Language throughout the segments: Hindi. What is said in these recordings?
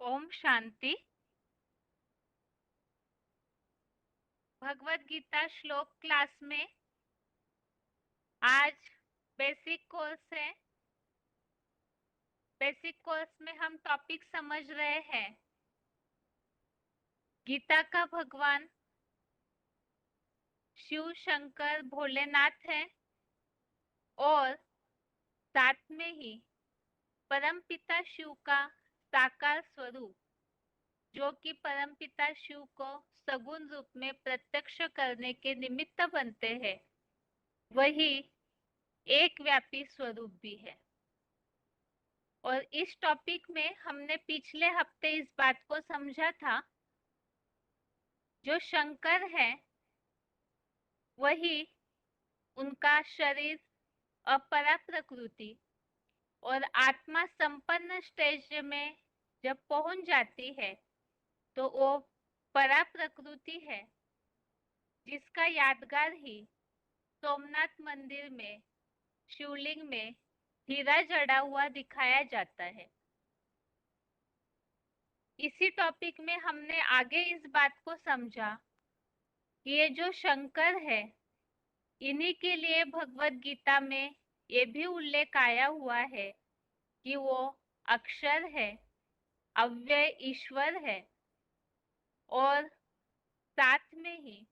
ओम शांति। भगवत गीता श्लोक क्लास में आज बेसिक कोर्स है। बेसिक कोर्स में हम टॉपिक समझ रहे हैं। गीता का भगवान शिव शंकर भोलेनाथ है और साथ में ही परमपिता शिव का साकार स्वरूप, जो कि परमपिता शिव को सगुण रूप में प्रत्यक्ष करने के निमित्त बनते हैं, वही एक व्यापी स्वरूप भी है। और इस टॉपिक में हमने पिछले हफ्ते इस बात को समझा था, जो शंकर है वही उनका शरीर अपरा प्रकृति और आत्मा संपन्न स्टेज में जब पहुंच जाती है तो वो परा प्रकृति है, जिसका यादगार ही सोमनाथ मंदिर में शिवलिंग में हीरा जड़ा हुआ दिखाया जाता है। इसी टॉपिक में हमने आगे इस बात को समझा कि ये जो शंकर है, इन्हीं के लिए भगवत गीता में ये भी उल्लेख आया हुआ है कि वो अक्षर है, अव्यय ईश्वर है और साथ में ही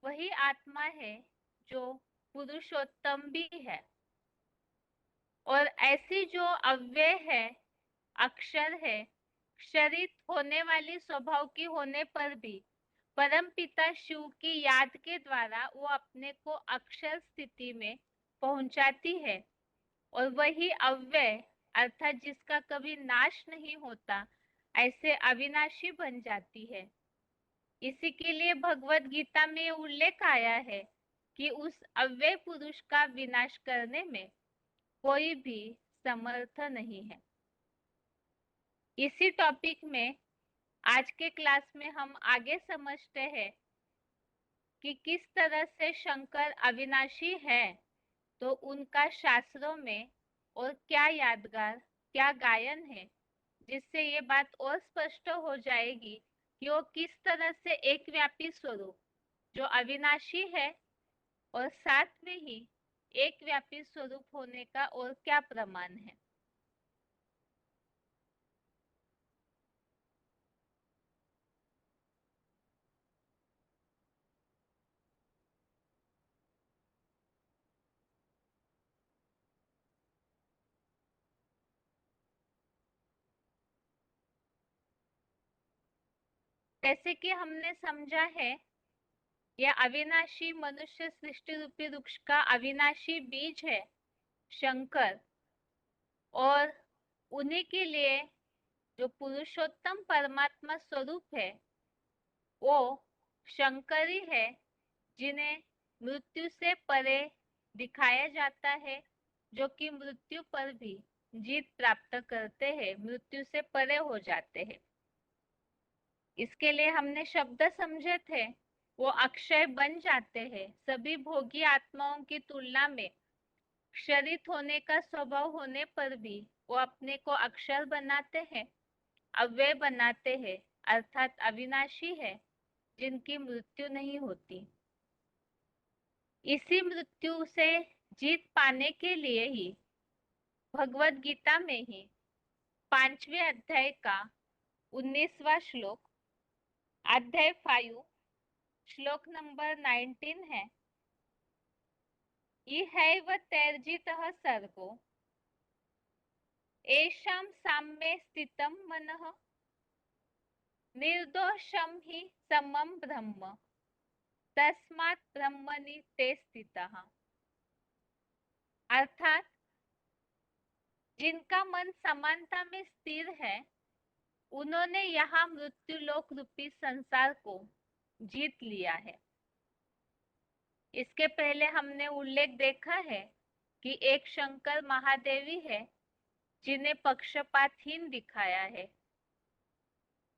वही आत्मा है जो पुरुषोत्तम भी है। और ऐसी जो अव्यय है, अक्षर है, क्षरित होने वाली स्वभाव की होने पर भी परम पिता शिव की याद के द्वारा वो अपने को अक्षर स्थिति में पहुंचाती है और वही अव्यय अर्थात जिसका कभी नाश नहीं होता, ऐसे अविनाशी बन जाती है। इसी के लिए भगवत गीता में उल्लेख आया है कि उस अव्यय पुरुष का विनाश करने में कोई भी समर्थ नहीं है। इसी टॉपिक में आज के क्लास में हम आगे समझते हैं कि किस तरह से शंकर अविनाशी है, तो उनका शास्त्रों में और क्या यादगार, क्या गायन है, जिससे ये बात और स्पष्ट हो जाएगी कि वो किस तरह से एक व्यापी स्वरूप जो अविनाशी है और साथ में ही एक व्यापी स्वरूप होने का और क्या प्रमाण है। जैसे कि हमने समझा है, यह अविनाशी मनुष्य सृष्टि रूपी वृक्ष का अविनाशी बीज है शंकर, और उन्हीं के लिए जो पुरुषोत्तम परमात्मा स्वरूप है वो शंकर ही है, जिन्हें मृत्यु से परे दिखाया जाता है, जो कि मृत्यु पर भी जीत प्राप्त करते हैं, मृत्यु से परे हो जाते हैं। इसके लिए हमने शब्द समझे थे, वो अक्षय बन जाते हैं। सभी भोगी आत्माओं की तुलना में क्षरित होने का स्वभाव होने पर भी वो अपने को अक्षर बनाते हैं, अव्यय बनाते हैं, अर्थात अविनाशी है, जिनकी मृत्यु नहीं होती। इसी मृत्यु से जीत पाने के लिए ही भगवत गीता में ही 5वें अध्याय का 19वां श्लोक, अध्याय 5 श्लोक नंबर 19 है। इहैव तैर्जितः सर्गो येषां साम्ये स्थितं मनः निर्दोषं हि समं ब्रह्म तस्मात् ब्रह्मणि ते स्थितः। अर्थात जिनका मन समानता में स्थिर है, उन्होंने यहाँ मृत्युलोक रूपी संसार को जीत लिया है। इसके पहले हमने उल्लेख देखा है कि एक शंकर महादेवी है, जिन्हें पक्षपातहीन दिखाया है।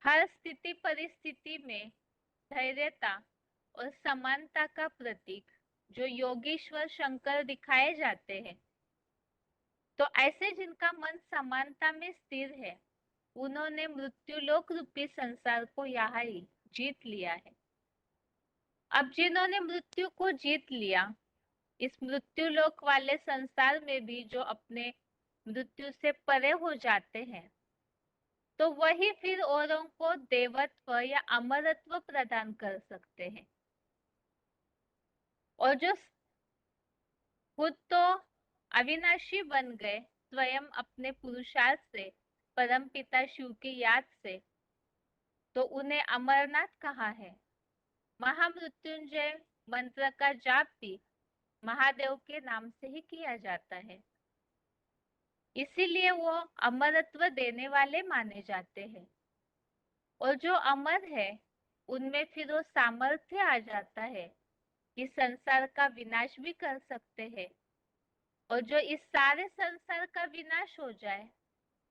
हर स्थिति परिस्थिति में धैर्यता और समानता का प्रतीक जो योगीश्वर शंकर दिखाए जाते हैं। तो ऐसे जिनका मन समानता में स्थिर है, उन्होंने मृत्युलोक रूपी संसार को यहाँ ही जीत लिया है। अब जिन्होंने मृत्यु को जीत लिया, इस मृत्युलोक वाले संसार में भी जो अपने मृत्यु से परे हो जाते हैं, तो वही फिर औरों को देवत्व या अमरत्व प्रदान कर सकते हैं। और जो खुद तो अविनाशी बन गए स्वयं अपने पुरुषार्थ से, परम पिता शिव की याद से, तो उन्हें अमरनाथ कहा है। महामृत्युंजय मंत्र का जाप भी महादेव के नाम से ही किया जाता है, इसीलिए वो अमरत्व देने वाले माने जाते हैं। और जो अमर है उनमें फिर वो सामर्थ्य आ जाता है कि संसार का विनाश भी कर सकते हैं। और जो इस सारे संसार का विनाश हो जाए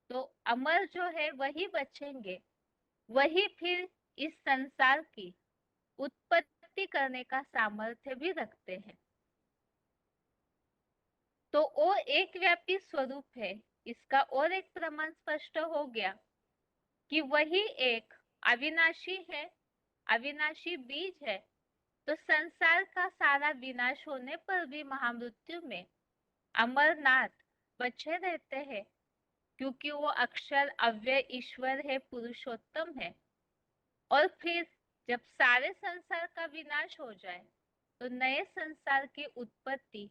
तो अमर जो है वही बचेंगे, वही फिर इस संसार की उत्पत्ति करने का सामर्थ्य भी रखते हैं। तो वो एक व्यापी स्वरूप है, इसका और एक प्रमाण स्पष्ट हो गया कि वही एक अविनाशी है, अविनाशी बीज है। तो संसार का सारा विनाश होने पर भी महामृत्यु में अमरनाथ बचे रहते हैं, क्योंकि वो अक्षर अव्यय ईश्वर है, पुरुषोत्तम है। और फिर जब सारे संसार का विनाश हो जाए तो नए संसार की उत्पत्ति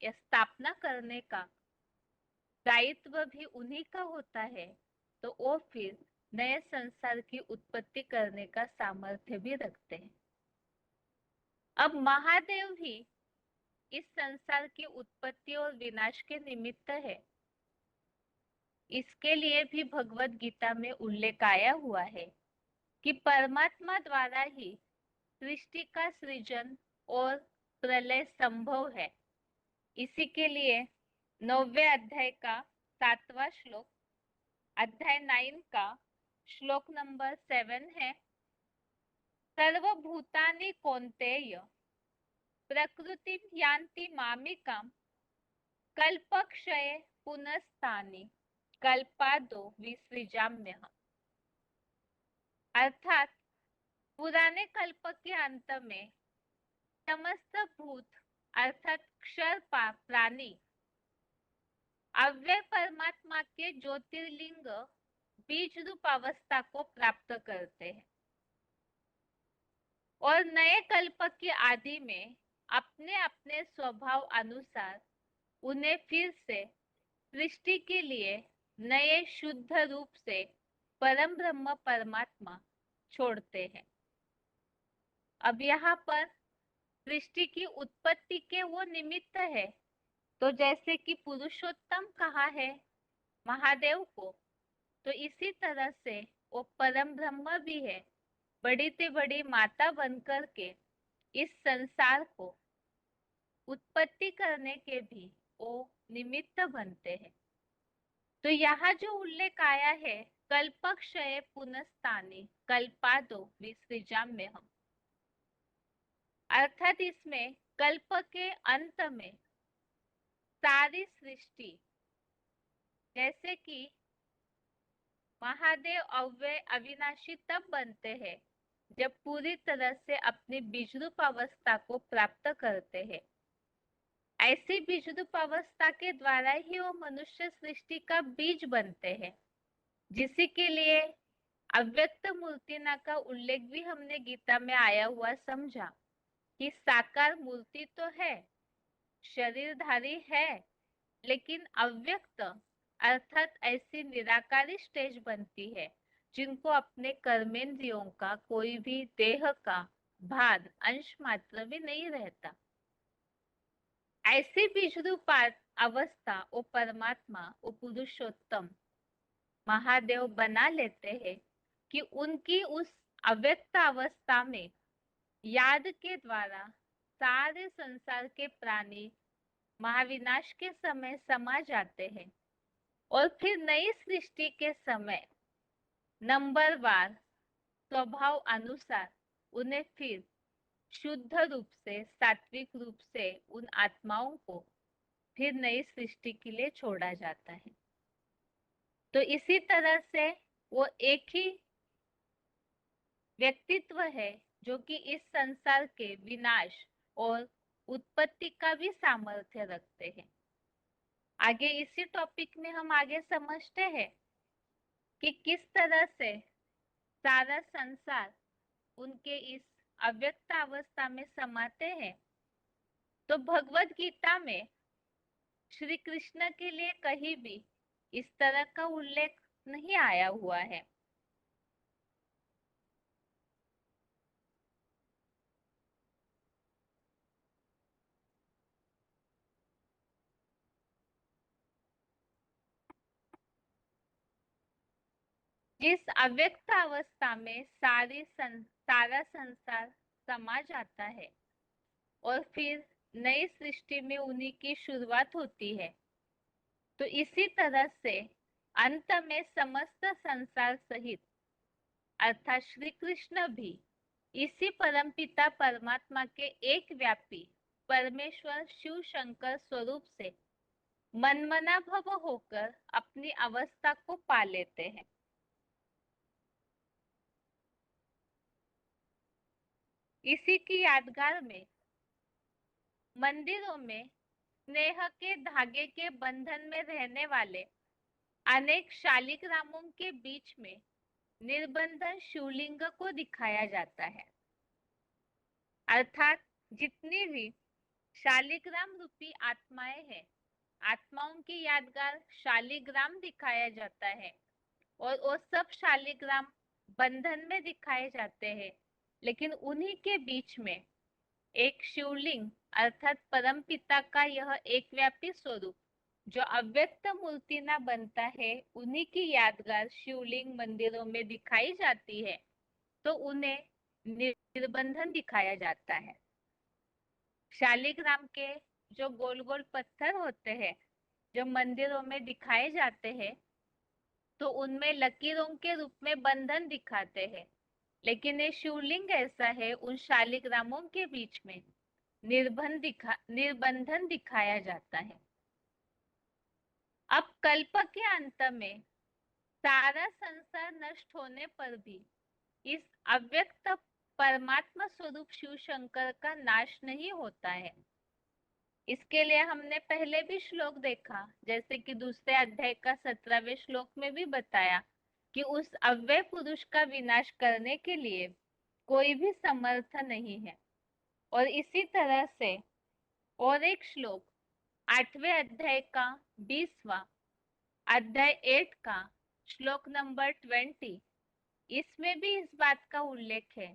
या स्थापना करने का दायित्व भी उन्हीं का होता है। तो वो फिर नए संसार की उत्पत्ति करने का सामर्थ्य भी रखते हैं। अब महादेव ही इस संसार की उत्पत्ति और विनाश के निमित्त है। इसके लिए भी भगवत गीता में उल्लेख आया हुआ है कि परमात्मा द्वारा ही सृष्टि का सृजन और प्रलय संभव है। इसी के लिए 9वें अध्याय का 7वां श्लोक, अध्याय 9 का श्लोक नंबर 7 है, सर्वभूतानि कौन्तेय प्रकृति यान्ति मामिकाम कल्पक्षये पुनस्तानि कल्पादो विसृजाम्यहम्। अर्थात पुराने कल्प के अंत में समस्त भूत अर्थात क्षर प्राणी अव्यय परमात्मा के ज्योतिर्लिंग बीज रूप अवस्था को प्राप्त करते हैं और नए कल्प के आदि में अपने अपने स्वभाव अनुसार उन्हें फिर से सृष्टि के लिए नए शुद्ध रूप से परम ब्रह्म परमात्मा छोड़ते हैं। अब यहाँ पर सृष्टि की उत्पत्ति के वो निमित्त है। तो जैसे कि पुरुषोत्तम कहा है महादेव को, तो इसी तरह से वो परम ब्रह्म भी है, बड़ी से बड़ी माता बनकर के इस संसार को उत्पत्ति करने के भी वो निमित्त बनते हैं। तो यहाँ जो उल्लेख आया है कल्पक्षय पुनस्तानि कल्पादो विसृजाम्यहम्, अर्थात इसमें कल्प के अंत में सारी सृष्टि, जैसे कि महादेव अव्यय अविनाशी तब बनते हैं जब पूरी तरह से अपनी बीजरूप अवस्था को प्राप्त करते हैं। ऐसी बीजरूप अवस्था के द्वारा ही वो मनुष्य सृष्टि का बीज बनते हैं, जिसी के लिए अव्यक्त मूर्तिना का उल्लेख भी हमने गीता में आया हुआ समझा कि साकार मूर्ति तो है, शरीरधारी है, लेकिन अव्यक्त अर्थात ऐसी निराकारी स्टेज बनती है जिनको अपने कर्मेंद्रियों का कोई भी देह का भाग अंश मात्र भी नहीं रहता। ऐसी बीजरूप अवस्था वो परमात्मा, वो पुरुषोत्तम महादेव बना लेते हैं कि उनकी उस अव्यक्त अवस्था में याद के द्वारा सारे संसार के प्राणी महाविनाश के समय समा जाते हैं और फिर नई सृष्टि के समय नंबरवार स्वभाव अनुसार उन्हें फिर शुद्ध रूप से, सात्विक रूप से उन आत्माओं को फिर नई सृष्टि के लिए छोड़ा जाता है। तो इसी तरह से वो एक ही व्यक्तित्व है जो कि इस संसार के विनाश और उत्पत्ति का भी सामर्थ्य रखते हैं। आगे इसी टॉपिक में हम आगे समझते हैं कि किस तरह से सारा संसार उनके इस अव्यक्त अवस्था में समाते हैं। तो भगवत गीता में श्री कृष्ण के लिए कहीं भी इस तरह का उल्लेख नहीं आया हुआ है। जिस अव्यक्त अवस्था में सारा संसार समा जाता है और फिर नई सृष्टि में उन्हीं की शुरुआत होती है, तो इसी तरह से अंत में समस्त संसार सहित अर्थात श्री कृष्ण भी इसी परमपिता परमात्मा के एक व्यापी परमेश्वर शिव शंकर स्वरूप से मनमना भव होकर अपनी अवस्था को पा लेते हैं। इसी की यादगार में मंदिरों में स्नेह के धागे के बंधन में रहने वाले अनेक शालिग्रामों के बीच में निर्बंधन शिवलिंग को दिखाया जाता है। अर्थात जितनी भी शालिग्राम रूपी आत्माएं हैं, आत्माओं की यादगार शालिग्राम दिखाया जाता है और वो सब शालिग्राम बंधन में दिखाए जाते हैं, लेकिन उन्हीं के बीच में एक शिवलिंग अर्थात परमपिता का यह एक व्यापी स्वरूप जो अव्यक्त मूर्ति ना बनता है, उन्हीं की यादगार शिवलिंग मंदिरों में दिखाई जाती है, तो उन्हें निर्बंधन दिखाया जाता है। शालिग्राम के जो गोल गोल पत्थर होते हैं जो मंदिरों में दिखाए जाते हैं, तो उनमें लकीरों के रूप में बंधन दिखाते हैं, लेकिन ये शिवलिंग ऐसा है उन शालिग्रामों के बीच में निर्बंधन दिखाया जाता है। अब कल्प के अंत में सारा संसार नष्ट होने पर भी इस अव्यक्त परमात्मा स्वरूप शिव शंकर का नाश नहीं होता है। इसके लिए हमने पहले भी श्लोक देखा, जैसे कि दूसरे अध्याय का 17वें श्लोक में भी बताया कि उस अव्यय पुरुष का विनाश करने के लिए कोई भी समर्थ नहीं है। और इसी तरह से और एक श्लोक 8वें अध्याय का 20वां अध्याय 8 का श्लोक नंबर 20, इसमें भी इस बात का उल्लेख है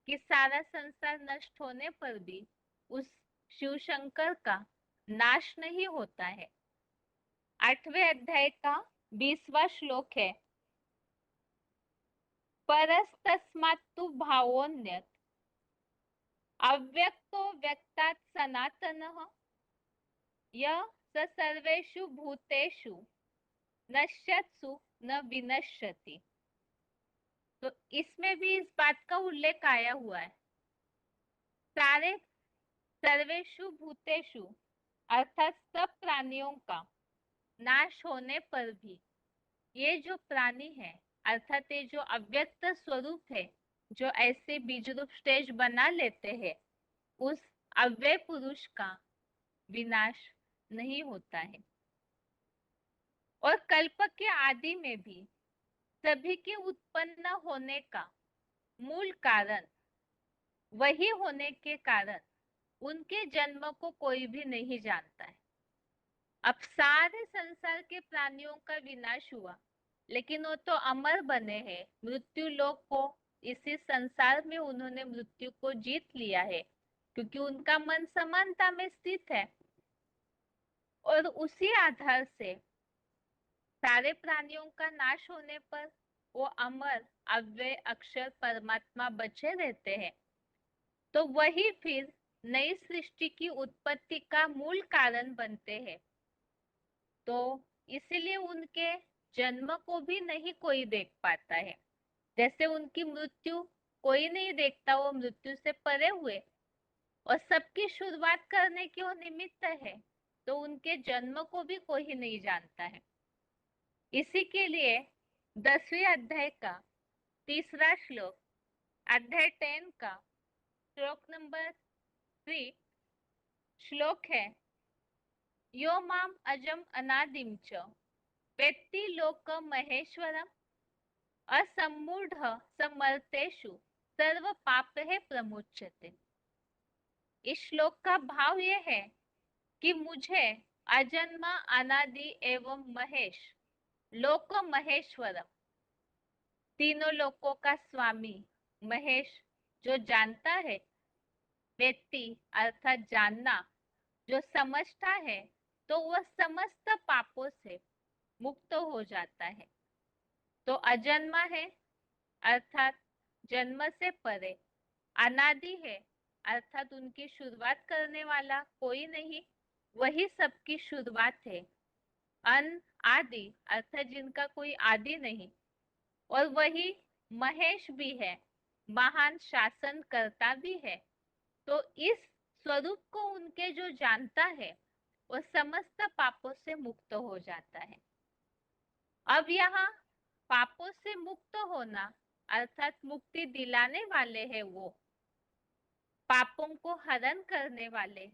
कि सारा संसार नष्ट होने पर भी उस शिव शंकर का नाश नहीं होता है। 8वें अध्याय का 20वां श्लोक है, परस्तस्मात्तु भावोन्यत अव्यक्तो व्यक्तात् सनातनः यः स सर्वेषु भूतेषु नश्यत्सु न विनश्यति। तो इसमें भी इस बात का उल्लेख आया हुआ है। सारे सर्वेषु भूतेषु अर्थात सब प्राणियों का नाश होने पर भी ये जो प्राणी है अर्थात ये जो अव्यक्त स्वरूप है जो ऐसे बीज रूप स्टेज बना लेते हैं, उस अव्यय पुरुष का विनाश नहीं होता है। और कल्प के आदि में भी सभी के उत्पन्न होने का मूल कारण वही होने के कारण उनके जन्म को कोई भी नहीं जानता है। अब सारे संसार के प्राणियों का विनाश हुआ, लेकिन वो तो अमर बने हैं, मृत्यु लोक को इसी संसार में उन्होंने मृत्यु को जीत लिया है, क्योंकि उनका मन समानता में स्थित है। और उसी आधार से सारे प्राणियों का नाश होने पर वो अमर अव्यय अक्षर परमात्मा बचे रहते हैं। तो वही फिर नई सृष्टि की उत्पत्ति का मूल कारण बनते हैं। तो इसीलिए उनके जन्म को भी नहीं कोई देख पाता है। जैसे उनकी मृत्यु कोई नहीं देखता, वो मृत्यु से परे हुए और सबकी शुरुआत करने की वो निमित्त है, तो उनके जन्म को भी कोई नहीं जानता है। इसी के लिए 10वीं अध्याय का तीसरा श्लोक, अध्याय 10 का श्लोक नंबर 3 श्लोक है, यो माम अजम अनादिम च वेत्ति लोक महेश्वरम असम्मूढ़ समर्तेषु सर्व पाप है प्रमुच्यते। इस श्लोक का भाव यह है कि मुझे अजन्मा अनादि एवं महेश लोक महेश्वरम, तीनों लोकों का स्वामी महेश जो जानता है, व्यक्ति अर्थात जानना, जो समझता है, तो वह समस्त पापों से मुक्त हो जाता है। तो अजन्मा है अर्थात जन्म से परे, अनादि है अर्थात उनकी शुरुआत करने वाला कोई नहीं, वही सबकी शुरुआत है। अन आदि अर्थात जिनका कोई आदि नहीं, और वही महेश भी है, महान शासन करता भी है। तो इस स्वरूप को उनके जो जानता है वो समस्त पापों से मुक्त हो जाता है। अब यहाँ पापों से मुक्त होना अर्थात मुक्ति दिलाने वाले हैं वो, पापों को हरण करने वाले,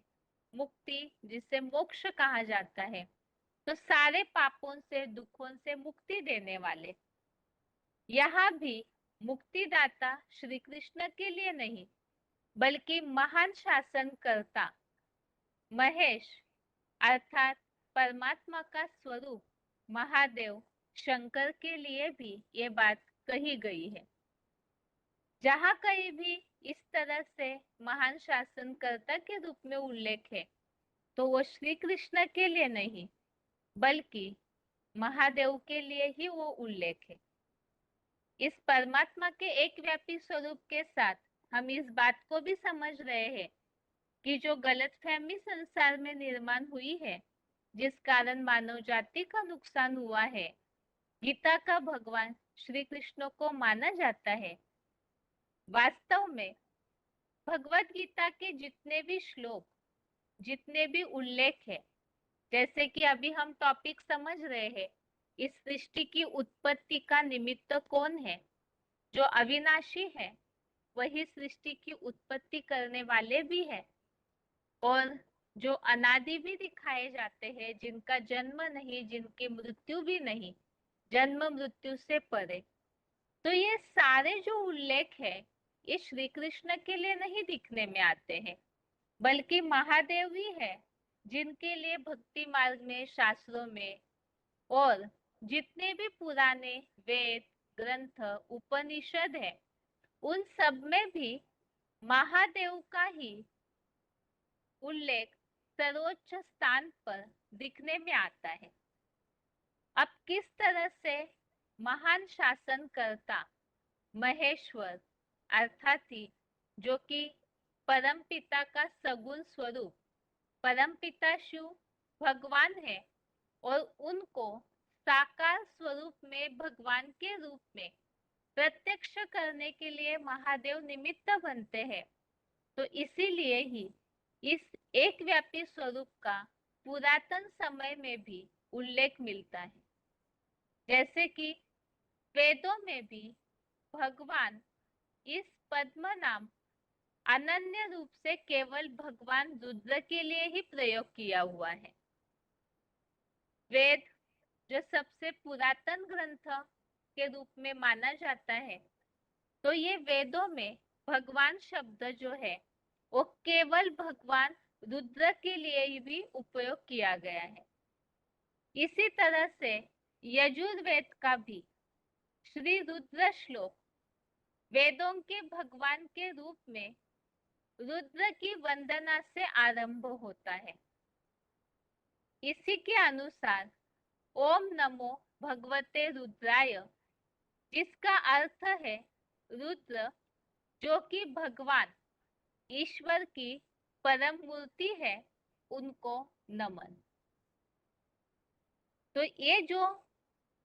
मुक्ति जिसे मोक्ष कहा जाता है, तो सारे पापों से दुखों से मुक्ति देने वाले। यहाँ भी मुक्तिदाता श्री कृष्ण के लिए नहीं, बल्कि महान शासनकर्ता महेश अर्थात परमात्मा का स्वरूप महादेव शंकर के लिए भी ये बात कही गई है। जहाँ कहीं भी इस तरह से महान शासनकर्ता के रूप में उल्लेख है, तो वो श्री कृष्ण के लिए नहीं, बल्कि महादेव के लिए ही वो उल्लेख है। इस परमात्मा के एक व्यापी स्वरूप के साथ हम इस बात को भी समझ रहे हैं कि जो गलतफहमी संसार में निर्माण हुई है, जिस कारण मानव जाति का नुकसान हुआ है, गीता का भगवान श्री कृष्ण को माना जाता है। वास्तव में भगवत गीता के जितने भी श्लोक, जितने भी उल्लेख है, जैसे कि अभी हम टॉपिक समझ रहे हैं, इस सृष्टि की उत्पत्ति का निमित्त कौन है, जो अविनाशी है वही सृष्टि की उत्पत्ति करने वाले भी है, और जो अनादि भी दिखाए जाते हैं, जिनका जन्म नहीं, जिनकी मृत्यु भी नहीं, जन्म मृत्यु से परे। तो ये सारे जो उल्लेख है, ये श्री कृष्ण के लिए नहीं दिखने में आते हैं, बल्कि महादेव ही है जिनके लिए भक्ति मार्ग में, शास्त्रों में और जितने भी पुराने वेद ग्रंथ उपनिषद है, उन सब में भी महादेव का ही उल्लेख सर्वोच्च स्थान पर दिखने में आता है। अब किस तरह से महान शासनकर्ता महेश्वर अर्थात ही जो कि परम पिता का सगुण स्वरूप, परम पिता शिव भगवान है, और उनको साकार स्वरूप में भगवान के रूप में प्रत्यक्ष करने के लिए महादेव निमित्त बनते हैं। तो इसीलिए ही इस एक व्यापी स्वरूप का पुरातन समय में भी उल्लेख मिलता है। जैसे कि वेदों में भी भगवान इस पद्म नाम अनन्य रूप से केवल भगवान रुद्र के लिए ही प्रयोग किया हुआ है। वेद जो सबसे पुरातन ग्रंथ के रूप में माना जाता है, तो ये वेदों में भगवान शब्द जो है वो केवल भगवान रुद्र के लिए भी उपयोग किया गया है। इसी तरह से यजुर्वेद का भी श्री रुद्र श्लोक वेदों के भगवान के रूप में रुद्र की वंदना से आरंभ होता है। इसी के अनुसार ओम नमो भगवते रुद्राय, जिसका अर्थ है रुद्र जो कि भगवान ईश्वर की परम मूर्ति है, उनको नमन। तो ये जो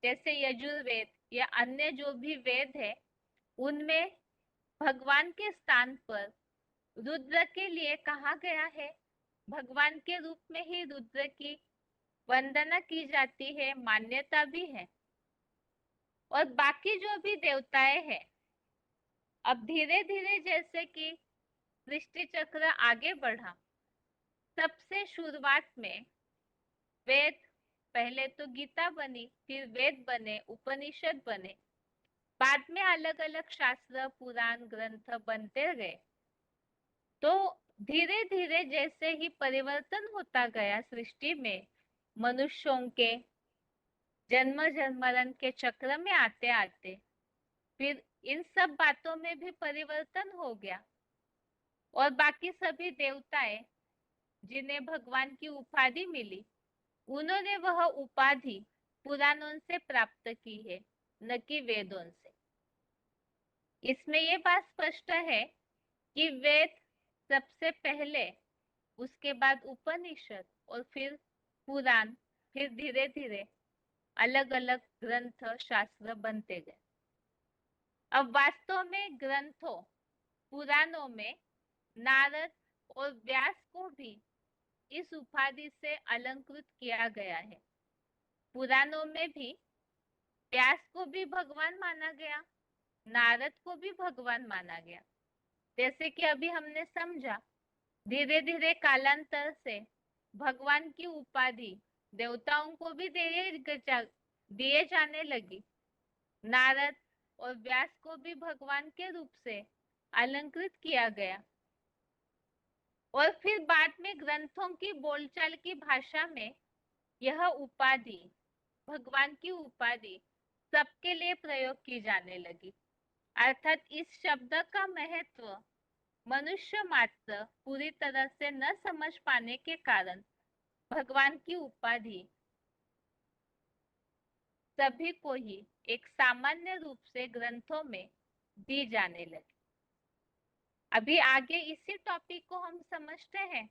जैसे यजुर्वेद या अन्य जो भी वेद है, उनमें भगवान के स्थान पर रुद्र के लिए कहा गया है, भगवान के रूप में ही रुद्र की वंदना की जाती है, मान्यता भी है। और बाकी जो भी देवताएं हैं, अब धीरे धीरे जैसे कि सृष्टि चक्र आगे बढ़ा, सबसे शुरुआत में वेद, पहले तो गीता बनी, फिर वेद बने, उपनिषद बने, बाद में अलग अलग शास्त्र पुराण ग्रंथ बनते गए। तो धीरे धीरे जैसे ही परिवर्तन होता गया सृष्टि में, मनुष्यों के जन्म जन्मरण के चक्र में आते आते फिर इन सब बातों में भी परिवर्तन हो गया। और बाकी सभी देवताएं जिन्हें भगवान की उपाधि मिली, उन्होंने वह उपाधि पुराणों से प्राप्त की है, न कि वेदों से। इसमें ये बात स्पष्ट है कि वेद सबसे पहले, उसके बाद उपनिषद और फिर पुराण, फिर धीरे धीरे अलग अलग ग्रंथ शास्त्र बनते गए। अब वास्तव में ग्रंथों पुराणों में नारद और व्यास को भी इस उपाधि से अलंकृत किया गया है। पुराणों में भी व्यास को भी भगवान माना गया, नारद को भी भगवान माना गया। जैसे कि अभी हमने समझा, धीरे धीरे कालांतर से भगवान की उपाधि देवताओं को भी दिए जाने लगी। नारद और व्यास को भी भगवान के रूप से अलंकृत किया गया। और फिर बाद में ग्रंथों की बोलचाल की भाषा में यह उपाधि, भगवान की उपाधि, सबके लिए प्रयोग की जाने लगी। अर्थात इस शब्द का महत्व मनुष्य मात्र पूरी तरह से न समझ पाने के कारण भगवान की उपाधि सभी को ही एक सामान्य रूप से ग्रंथों में दी जाने लगी। अभी आगे इसी टॉपिक को हम समझते हैं।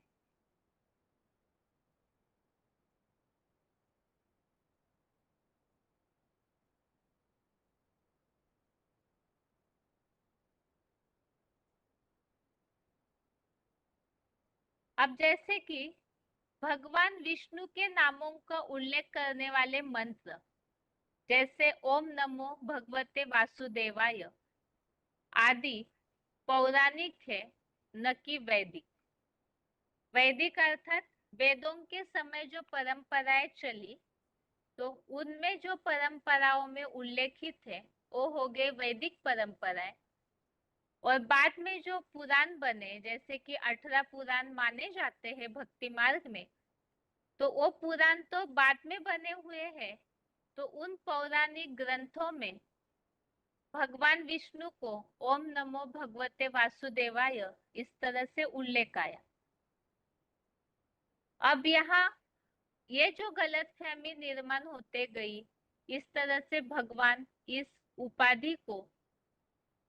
अब जैसे कि भगवान विष्णु के नामों का उल्लेख करने वाले मंत्र, जैसे ओम नमो भगवते वासुदेवाय, आदि पौराणिक है, न कि वैदिक। वैदिक अर्थात वेदों के समय जो परंपराएं चली, तो उनमें जो परंपराओं में उल्लेखित है वो हो गए वैदिक परंपराएं। और बाद में जो पुराण बने, जैसे कि 18 पुराण माने जाते हैं भक्ति मार्ग में, तो वो पुराण तो बाद में बने हुए हैं। तो उन पौराणिक ग्रंथों में भगवान विष्णु को ओम नमो भगवते वासुदेवाय इस तरह से उल्लेख आया। अब यहाँ ये जो गलतफहमी निर्माण होते गई, इस तरह से भगवान इस उपाधि को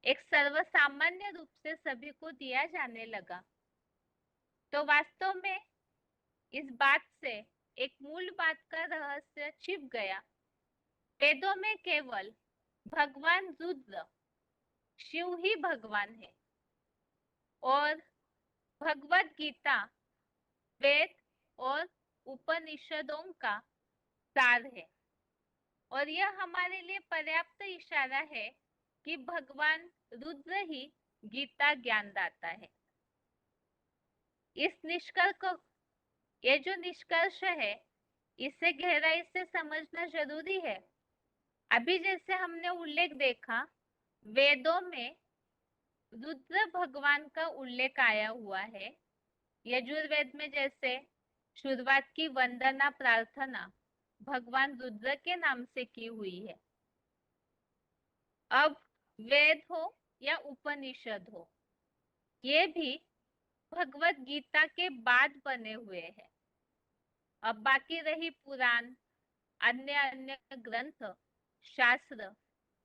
एक सर्वसामान्य रूप से सभी को दिया जाने लगा। तो वास्तव में इस बात से एक मूल बात का रहस्य छिप गया। वेदों में केवल भगवान रुद्र, शिव ही भगवान है, और भगवत गीता वेद और उपनिषदों का सार है। और यह हमारे लिए पर्याप्त इशारा है कि भगवान रुद्र ही गीता ज्ञान दाता है। इस निष्कर्ष को, ये जो निष्कर्ष है, इसे गहराई से समझना जरूरी है। अभी जैसे हमने उल्लेख देखा, वेदों में रुद्र भगवान का उल्लेख आया हुआ है। यजुर्वेद में जैसे शुरुआत की वंदना प्रार्थना भगवान रुद्र के नाम से की हुई है। अब वेद हो या उपनिषद हो, ये भी भगवत गीता के बाद बने हुए हैं। अब बाकी रही पुराण, अन्य अन्य ग्रंथ शास्त्र,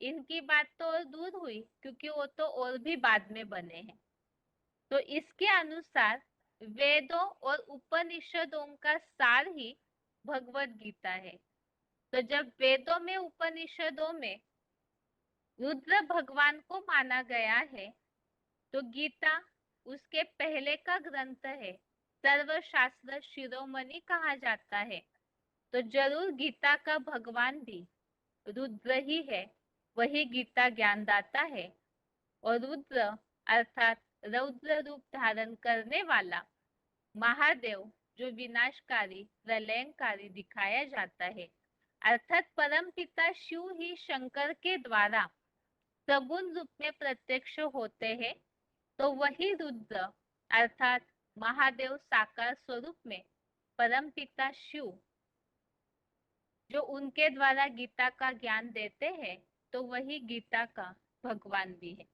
इनकी बात तो और दूर हुई, क्योंकि वो तो और भी बाद में बने हैं। तो इसके अनुसार वेदों और उपनिषदों का सार ही भगवत गीता है। तो जब वेदों में उपनिषदों में रुद्र भगवान को माना गया है, तो गीता उसके पहले का ग्रंथ है, सर्वशास्त्र शिरोमणि कहा जाता है। तो जरूर गीता का भगवान भी रुद्र ही है, वही गीता ज्ञानदाता है। और रुद्र अर्थात रौद्र रूप धारण करने वाला महादेव जो विनाशकारी प्रलयंकारी दिखाया जाता है, अर्थात परम पिता शिव ही शंकर के द्वारा सगुण रूप में प्रत्यक्ष होते हैं, तो वही रुद्र अर्थात महादेव साकार स्वरूप में परम पिता शिव जो उनके द्वारा गीता का ज्ञान देते हैं, तो वही गीता का भगवान भी है।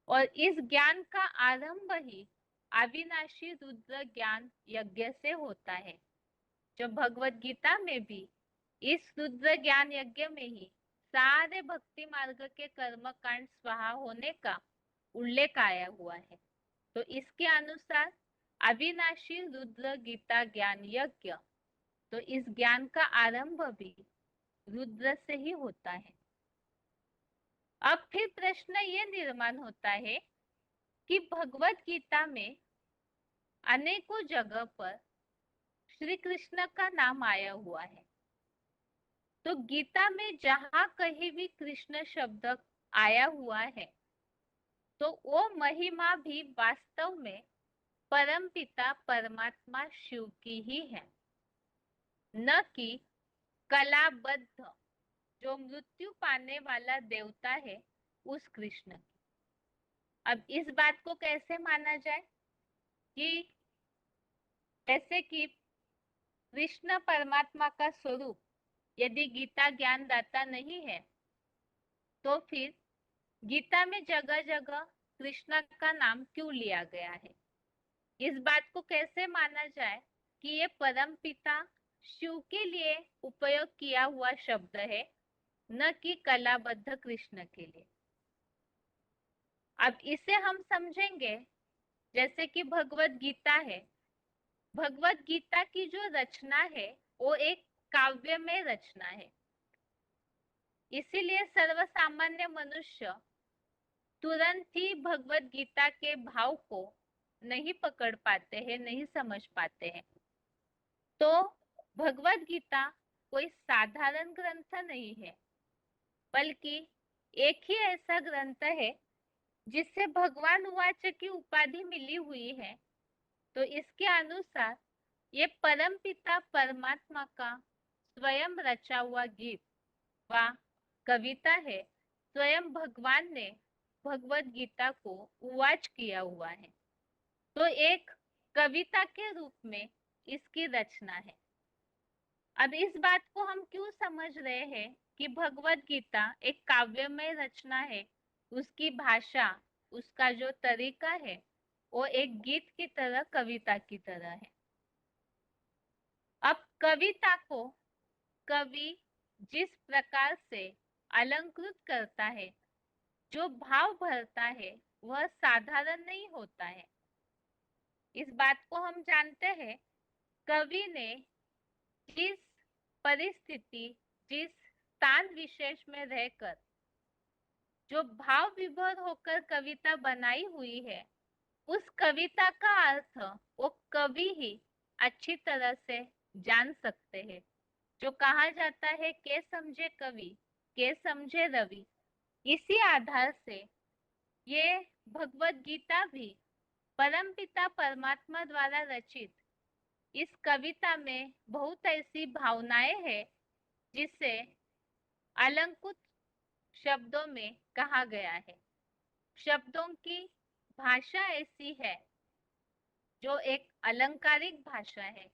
और इस ज्ञान का आरंभ ही अविनाशी रुद्र ज्ञान यज्ञ से होता है। जो भगवत गीता में भी इस रुद्र ज्ञान यज्ञ में ही सारे भक्ति मार्ग के कर्म कांड स्वाहा होने का उल्लेख आया हुआ है। तो इसके अनुसार अविनाशी रुद्र गीता ज्ञान यज्ञ, तो इस ज्ञान का आरंभ भी रुद्र से ही होता है। अब फिर प्रश्न ये निर्माण होता है कि भगवत गीता में अनेकों जगह पर श्री कृष्ण का नाम आया हुआ है, तो गीता में जहां कहीं भी कृष्ण शब्द आया हुआ है, तो वो महिमा भी वास्तव में परम पिता परमात्मा शिव की ही है, न कि कलाबद्ध जो मृत्यु पाने वाला देवता है उस कृष्ण की। अब इस बात को कैसे माना जाए कि जैसे कि कृष्ण परमात्मा का स्वरूप यदि गीता ज्ञानदाता नहीं है, तो फिर गीता में जगह जगह कृष्ण का नाम क्यों लिया गया है? इस बात को कैसे माना जाए कि ये परम पिता शिव के लिए उपयोग किया हुआ शब्द है, न कि कलाबद्ध कृष्ण के लिए? अब इसे हम समझेंगे जैसे कि भगवत गीता है। भगवत गीता की जो रचना है वो एक काव्य में रचना है, इसीलिए सर्वसामान्य मनुष्य तुरंत ही भगवत गीता के भाव को नहीं पकड़ पाते हैं, नहीं समझ पाते हैं। तो भगवत गीता कोई साधारण ग्रंथ नहीं है, बल्कि एक ही ऐसा ग्रंथ है जिससे भगवान वाच की उपाधि मिली हुई है। तो इसके अनुसार ये परम पिता परमात्मा का स्वयं रचा हुआ गीत व कविता है। स्वयं भगवान ने भगवत गीता को उवाच किया हुआ है, तो एक कविता के रूप में इसकी रचना है। अब इस बात को हम क्यों समझ रहे हैं कि भगवत गीता एक काव्यमय रचना है, उसकी भाषा, उसका जो तरीका है वो एक गीत की तरह, कविता की तरह है। अब कविता को कवि जिस प्रकार से अलंकृत करता है, जो भाव भरता है, वह साधारण नहीं होता है। इस बात को हम जानते हैं। कवि ने जिस परिस्थिति, जिस स्थान विशेष में रहकर जो भाव विभोर होकर कविता बनाई हुई है, उस कविता का अर्थ वो कवि ही अच्छी तरह से जान सकते हैं। जो कहा जाता है के समझे कवि, के समझे रवि। इसी आधार से ये भगवत गीता भी परमपिता परमात्मा द्वारा रचित इस कविता में बहुत ऐसी भावनाएं हैं जिसे अलंकृत शब्दों में कहा गया है। शब्दों की भाषा ऐसी है जो एक अलंकारिक भाषा है,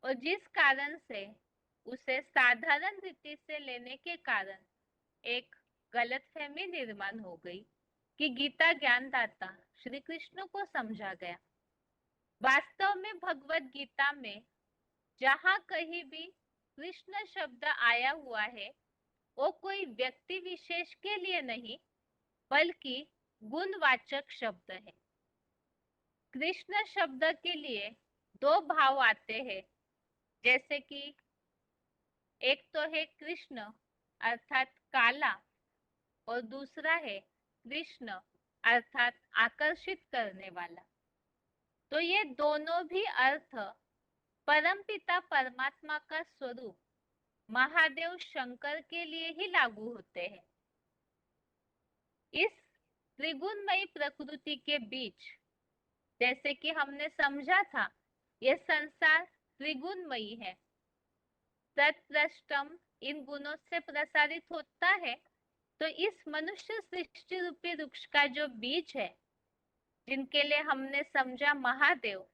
और जिस कारण से उसे साधारण रीति से लेने के कारण एक गलतफहमी निर्माण हो गई कि गीता ज्ञानदाता श्री कृष्ण को समझा गया। वास्तव में भगवत गीता में जहां कहीं भी कृष्ण शब्द आया हुआ है, वो कोई व्यक्ति विशेष के लिए नहीं, बल्कि गुणवाचक शब्द है। कृष्ण शब्द के लिए दो भाव आते हैं, जैसे कि एक तो है कृष्ण अर्थात काला, और दूसरा है कृष्ण अर्थात आकर्षित करने वाला। तो ये दोनों भी अर्थ परमपिता परमात्मा का स्वरूप महादेव शंकर के लिए ही लागू होते हैं। इस त्रिगुणमयी प्रकृति के बीच, जैसे कि हमने समझा था, यह संसार त्रिगुणमयी है, तत्प्रष्टम इन गुणों से प्रसारित होता है। तो इस मनुष्य सृष्टि रूपी वृक्ष का जो बीज है, जिनके लिए हमने समझा महादेव,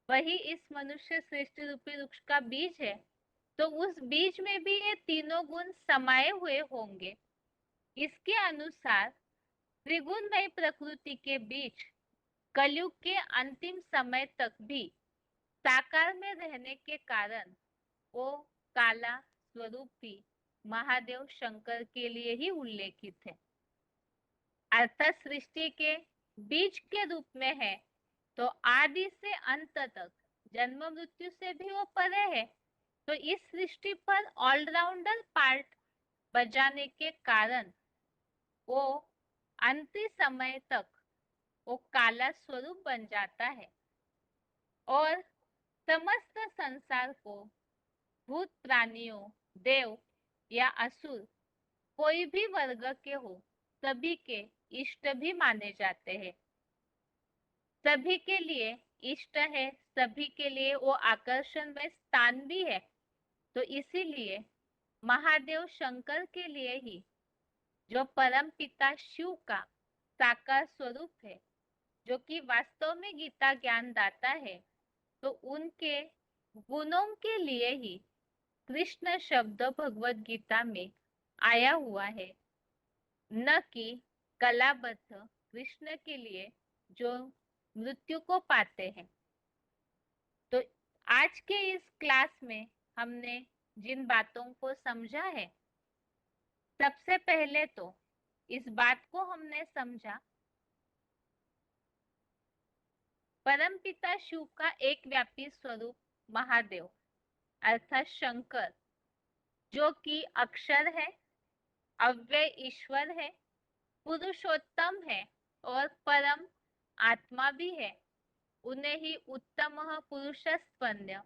वही इस मनुष्य सृष्टि रूपी वृक्ष का बीज है। तो उस बीज में भी ये तीनों गुण समाये हुए होंगे। इसके अनुसार त्रिगुणमय प्रकृति के बीच कलयुग के अंतिम समय तक भी साकार में रहने के कारण वो काला स्वरूप भी महादेव शंकर के लिए ही उल्लेखित है, अर्थात सृष्टि के बीज के रूप में है। तो आदि से अंत तक जन्म मृत्यु से भी वो परे है। तो इस सृष्टि पर ऑलराउंडर पार्ट बजाने के कारण वो अंतिम समय तक वो काला स्वरूप बन जाता है और समस्त संसार को, भूत प्राणियों, देव या असुर, कोई भी वर्ग के हो, सभी के इष्ट भी माने जाते हैं। सभी के लिए इष्ट है, सभी के लिए वो आकर्षण में स्थान भी है। तो इसीलिए महादेव शंकर के लिए ही, जो परम पिता शिव का साकार स्वरूप है, जो कि वास्तव में गीता ज्ञान दाता है, तो उनके गुणों के लिए ही कृष्ण शब्द भगवत गीता में आया हुआ है, न कि कलाबद्ध कृष्ण के लिए जो मृत्यु को पाते हैं। तो आज के इस क्लास में हमने जिन बातों को समझा है, सबसे पहले तो इस बात को हमने समझा, परमपिता शिव का एक व्यापी स्वरूप महादेव अर्थात शंकर, जो कि अक्षर है, अव्यय ईश्वर है, पुरुषोत्तम है और परम आत्मा भी है। उन्हें ही उत्तम पुरुषस्पन्य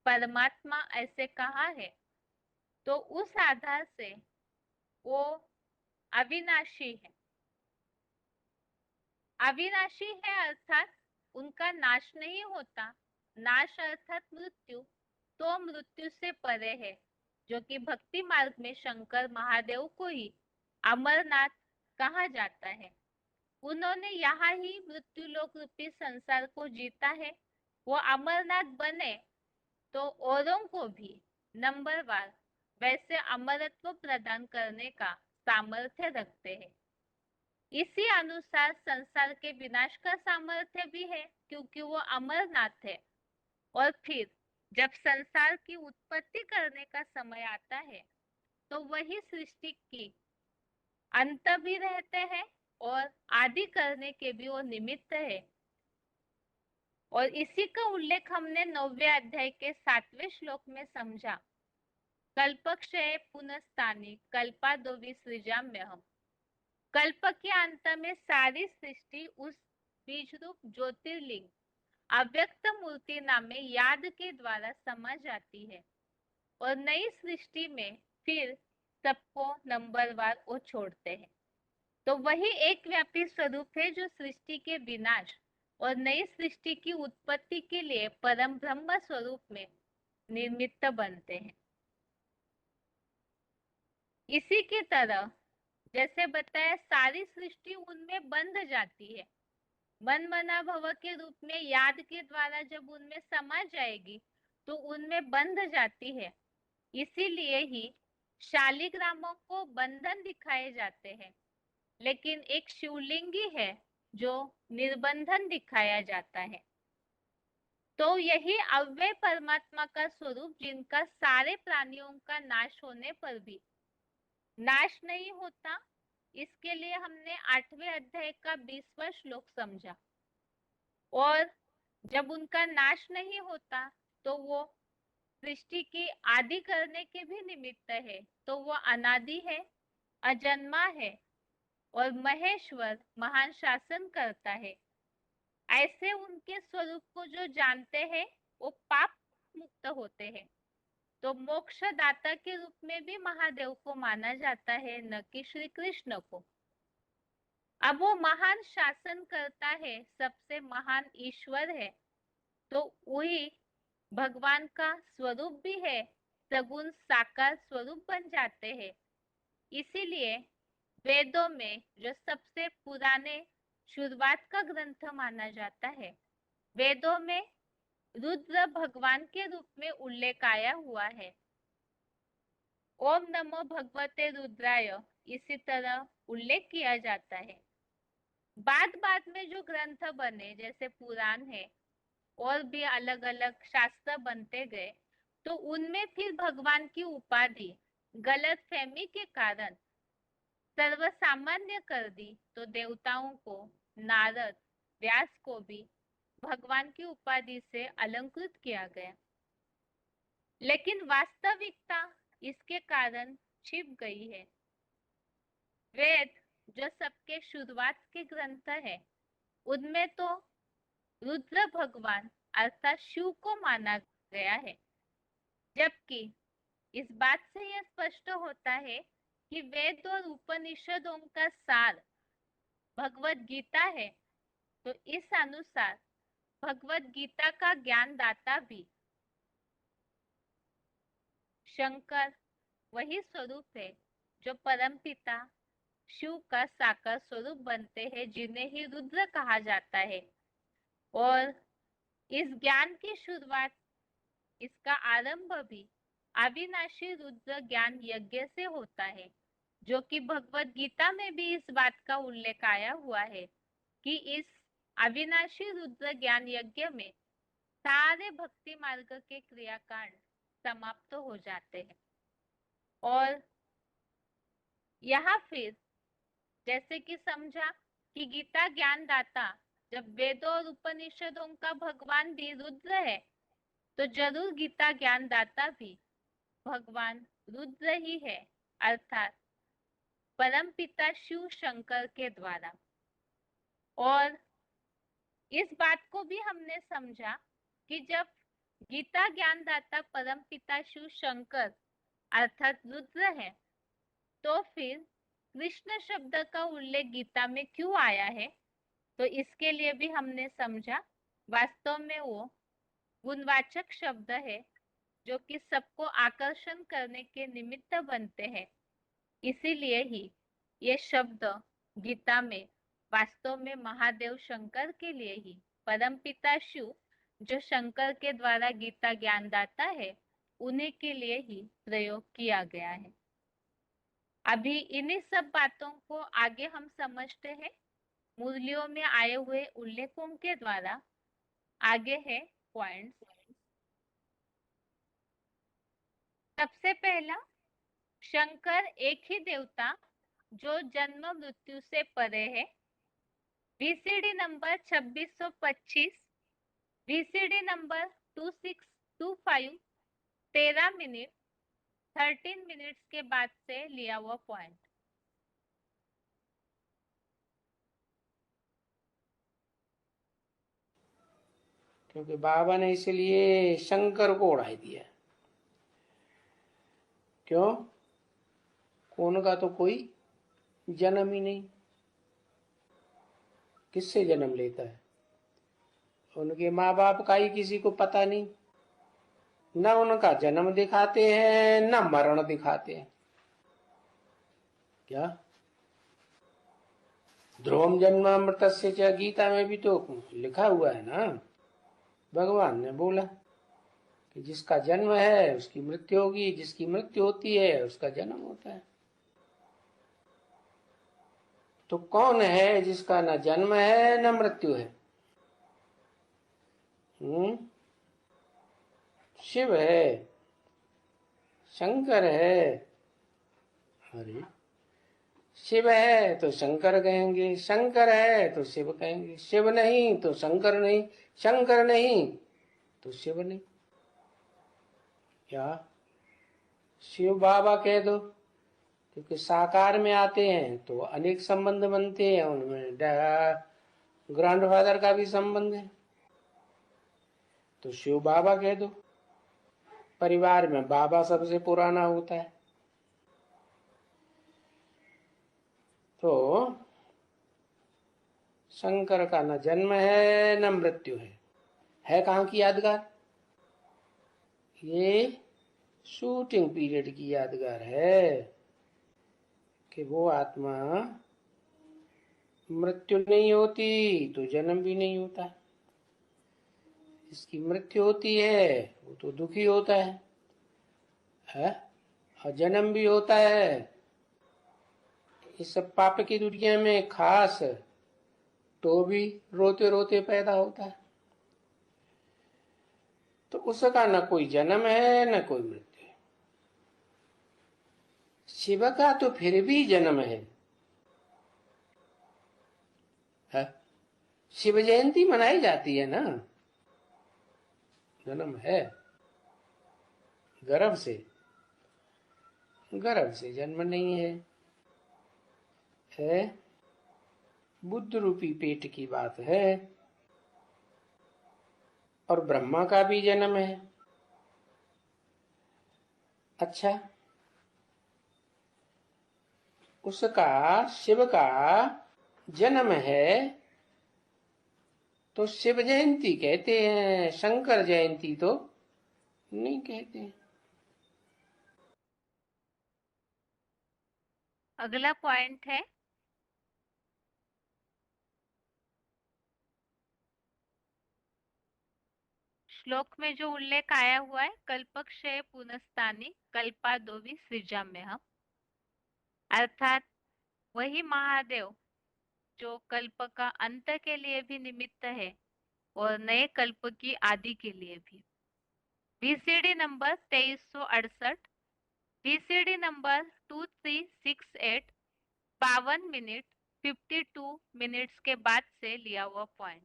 परमात्मा ऐसे कहा है। तो उस आधार से वो अविनाशी है। अविनाशी है अर्थात उनका नाश नहीं होता। नाश अर्थात मृत्यु, तो मृत्यु से परे है, जो कि भक्ति मार्ग में शंकर महादेव को ही अमरनाथ कहा जाता है। उन्होंने यहाँ ही मृत्यु लोक रूपी संसार को जीता है। वो अमरनाथ बने तो औरों को भी नंबरवार वैसे अमरत्व प्रदान करने का सामर्थ्य रखते हैं। इसी अनुसार संसार के विनाश का सामर्थ्य भी है, क्योंकि वो अमरनाथ है। और फिर जब संसार की उत्पत्ति करने का समय आता है, तो वही सृष्टि की अंत भी रहते हैं और आदि करने के भी वो निमित्त है। और इसी का उल्लेख हमने 9वें अध्याय के 7वें श्लोक में समझा। कल्पक्षय पुनस्तानि कल्पादो विसृजाम्यहम्। कल्प के अंत में सारी सृष्टि उस बीज रूप ज्योतिर्लिंग अव्यक्त मूर्ति नाम में याद के द्वारा समा जाती है और नई सृष्टि में फिर सबको नंबरवार वो छोड़ते हैं। तो वही एक व्यापी स्वरूप है जो सृष्टि के विनाश और नई सृष्टि की उत्पत्ति के लिए परम ब्रह्म स्वरूप में निमित्त बनते हैं। इसी की तरह जैसे बताया, सारी सृष्टि उनमें बंध जाती है। मन मना भव के रूप में याद के द्वारा जब उनमें समा जाएगी तो उनमें बंध जाती है। इसीलिए ही शालिग्रामों को बंधन दिखाए जाते हैं, लेकिन एक शिवलिंगी है जो निर्बंधन दिखाया जाता है। तो यही अव्यय परमात्मा का स्वरूप, जिनका सारे प्राणियों का नाश होने पर भी नाश नहीं होता, इसके लिए हमने 8वें अध्याय का 20वां श्लोक समझा। और जब उनका नाश नहीं होता तो वो सृष्टि की आदि करने के भी निमित्त है। तो वो अनादि है, अजन्मा है और महेश्वर महान शासन करता है। ऐसे उनके स्वरूप को जो जानते हैं वो पाप मुक्त होते हैं। तो मोक्षदाता के रूप में भी महादेव को माना जाता है, न कि श्री कृष्ण को। अब वो महान शासन करता है, सबसे महान ईश्वर है, तो वही भगवान का स्वरूप भी है, सगुण साकार स्वरूप बन जाते हैं। इसीलिए वेदों में जो सबसे पुराने शुरुआत का ग्रंथ माना जाता है, वेदों में रुद्र भगवान के रूप में उल्लेख आया हुआ है। ओम नमो भगवते रुद्राय इसी तरह उल्लेख किया जाता है। बाद बाद में जो ग्रंथ बने, जैसे पुराण है और भी अलग अलग शास्त्र बनते गए, तो उनमें फिर भगवान की उपाधि गलत फहमी के कारण सर्वसामान्य कर दी, तो देवताओं को, नारद, व्यास को भी भगवान की उपाधि से अलंकृत किया गया। लेकिन वास्तविकता इसके कारण छिप गई है। वेद जो सबके शुरुआत के ग्रंथ है, उनमें तो रुद्र भगवान अर्थात शिव को माना गया है, जबकि इस बात से यह स्पष्ट होता है कि वेद और उपनिषदों का सार भगवत गीता है, तो इस अनुसार भगवत गीता का ज्ञानदाता भी शंकर वही स्वरूप है जो परमपिता शिव का साकार स्वरूप बनते हैं, जिन्हें ही रुद्र कहा जाता है। और इस ज्ञान की शुरुआत, इसका आरंभ भी अविनाशी रुद्र ज्ञान यज्ञ से होता है, जो कि भगवत गीता में भी इस बात का उल्लेख आया हुआ है कि इस अविनाशी रुद्र ज्ञान यज्ञ में सारे भक्ति मार्ग के क्रियाकांड समाप्त हो जाते हैं। और यहाँ फिर जैसे कि समझा कि गीता ज्ञानदाता जब वेदों और उपनिषदों का भगवान भी रुद्र है, तो जरूर गीता ज्ञानदाता भी भगवान रुद्र ही है, अर्थात परमपिता शिव शंकर के द्वारा। और इस बात को भी हमने समझा कि जब गीता ज्ञानदाता परमपिता शिव शंकर अर्थात रुद्र है, तो फिर कृष्ण शब्द का उल्लेख गीता में क्यों आया है, तो इसके लिए भी हमने समझा वास्तव में वो गुणवाचक शब्द है जो कि सबको आकर्षण करने के निमित्त बनते हैं। इसीलिए ही ये शब्द गीता में वास्तव में महादेव शंकर के लिए ही, परमपिता शिव जो शंकर के द्वारा गीता ज्ञानदाता है, उन्हीं के लिए ही प्रयोग किया गया है। अभी इन्हीं सब बातों को आगे हम समझते हैं मुरलियों में आए हुए उल्लेखों के द्वारा। आगे है पॉइंट्स। सबसे पहला, शंकर एक ही देवता जो जन्म मृत्यु से परे है। VCD number 2625, VCD number 2625, 13 minute 13 minutes के बाद से लिया हुआ पॉइंट। क्योंकि बाबा ने इसलिए शंकर को उड़ा दिया। क्यों? उनका तो कोई जन्म ही नहीं, किससे जन्म लेता है? उनके माँ बाप का ही किसी को पता नहीं, न उनका जन्म दिखाते हैं न मरण दिखाते हैं। क्या ध्रुवम जन्मामृतस्य च, गीता में भी तो लिखा हुआ है ना, भगवान ने बोला कि जिसका जन्म है उसकी मृत्यु होगी, जिसकी मृत्यु होती है उसका जन्म होता है। तो कौन है जिसका न जन्म है न मृत्यु है? शिव है, शंकर है। अरे शिव है तो शंकर कहेंगे, शंकर है तो शिव कहेंगे, शिव नहीं तो शंकर नहीं, शंकर नहीं तो शिव नहीं। क्या शिव बाबा कह दो, क्योंकि साकार में आते हैं तो अनेक संबंध बनते हैं, उनमें ग्रैंडफादर का भी संबंध है, तो शिव बाबा कह दो। परिवार में बाबा सबसे पुराना होता है। तो शंकर का न जन्म है न मृत्यु है कहाँ की यादगार? ये शूटिंग पीरियड की यादगार है कि वो आत्मा मृत्यु नहीं होती तो जन्म भी नहीं होता। जिसकी मृत्यु होती है वो तो दुखी होता है? और जन्म भी होता है इस सब पाप की दुनिया में, खास तो भी रोते रोते पैदा होता है। तो उसका न कोई जन्म है न कोई मृत्यु है। शिव का तो फिर भी जन्म है। शिव जयंती मनाई जाती है ना, जन्म है। गर्भ से जन्म नहीं है बुद्ध रूपी पेट की बात है। और ब्रह्मा का भी जन्म है। अच्छा, उसका शिव का जन्म है तो शिव जयंती कहते हैं, शंकर जयंती तो नहीं कहते। अगला पॉइंट है श्लोक में जो उल्लेख आया हुआ है, कल्पक्षय पुनस्तानी कल्पादोवी सृजाम्यहम्, अर्थात वही महादेव जो कल्प का अंत के लिए भी निमित्त है और नए कल्प की आदि के लिए भी। VCD number 2368, VCD number 2368, 52 minute 52 minutes के बाद से लिया हुआ पॉइंट।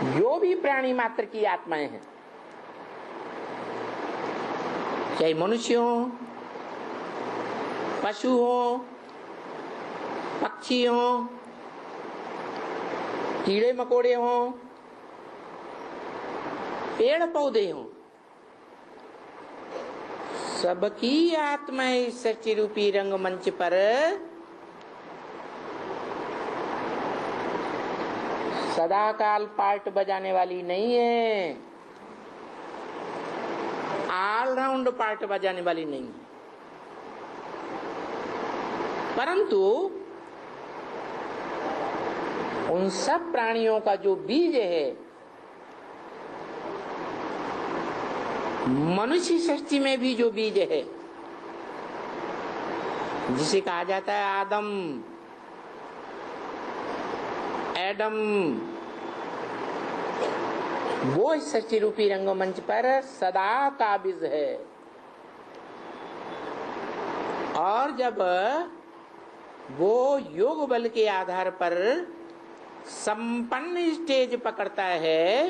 जो भी प्राणी मात्र की आत्माएं हैं, चाहे मनुष्य हो, पशु हो, पक्षी हो, कीड़े मकोड़े हो, पेड़ पौधे हो, सबकी आत्माएं इस सच्ची रूपी रंगमंच पर सदाकाल पार्ट बजाने वाली नहीं है, ऑलराउंड पार्ट बजाने वाली नहीं है। परंतु उन सब प्राणियों का जो बीज है, मनुष्य सृष्टि में भी जो बीज है, जिसे कहा जाता है आदम, एडम, वो इस सच्ची रूपी रंगमंच पर सदा काबिज है। और जब वो योग बल के आधार पर संपन्न स्टेज पकड़ता है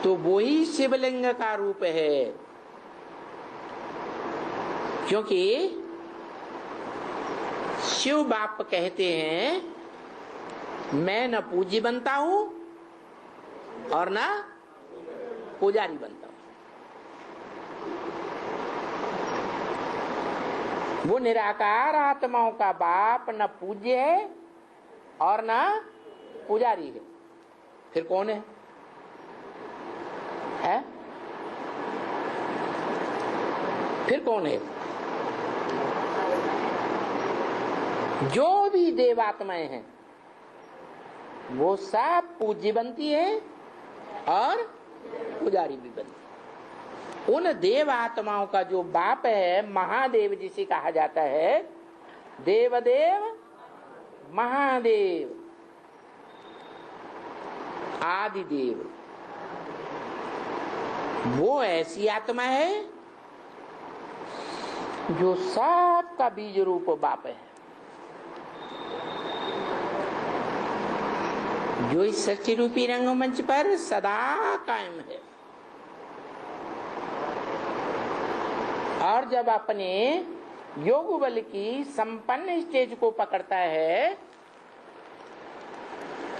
तो वो ही शिवलिंग का रूप है। क्योंकि शिव बाप कहते हैं, मैं न पूजी बनता हूं और न पुजारी बनता हूं। वो निराकार आत्माओं का बाप न पूज्य है और न पुजारी है। फिर कौन है? फिर कौन है? जो भी देवात्माएं हैं वो सब पूज्य बनती है और पुजारी भी बनती है। उन देव आत्माओं का जो बाप है, महादेव जिसे कहा जाता है, देवदेव महादेव आदिदेव, वो ऐसी आत्मा है जो सबका बीज रूप बाप है, जो इस सच्ची रूपी रंगमंच पर सदा कायम है। और जब अपने योग बल की संपन्न स्टेज को पकड़ता है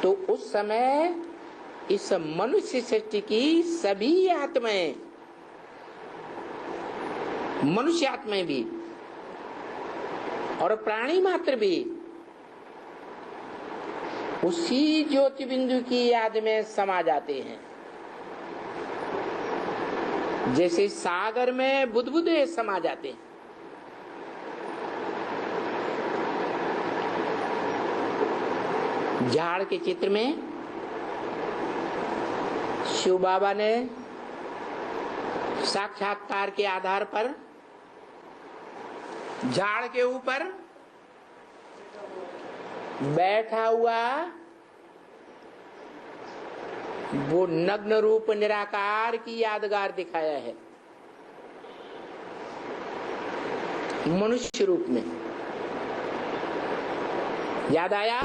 तो उस समय इस मनुष्य सृष्टि की सभी आत्माएं मनुष्य आत्मा भी और प्राणी मात्र भी उसी ज्योति बिंदु की याद में समा जाते हैं। जैसे सागर में बुदबुदे समा जाते हैं। झाड़ के चित्र में शिव बाबा ने साक्षात्कार के आधार पर झाड़ के ऊपर बैठा हुआ वो नग्न रूप निराकार की यादगार दिखाया है मनुष्य रूप में। याद आया?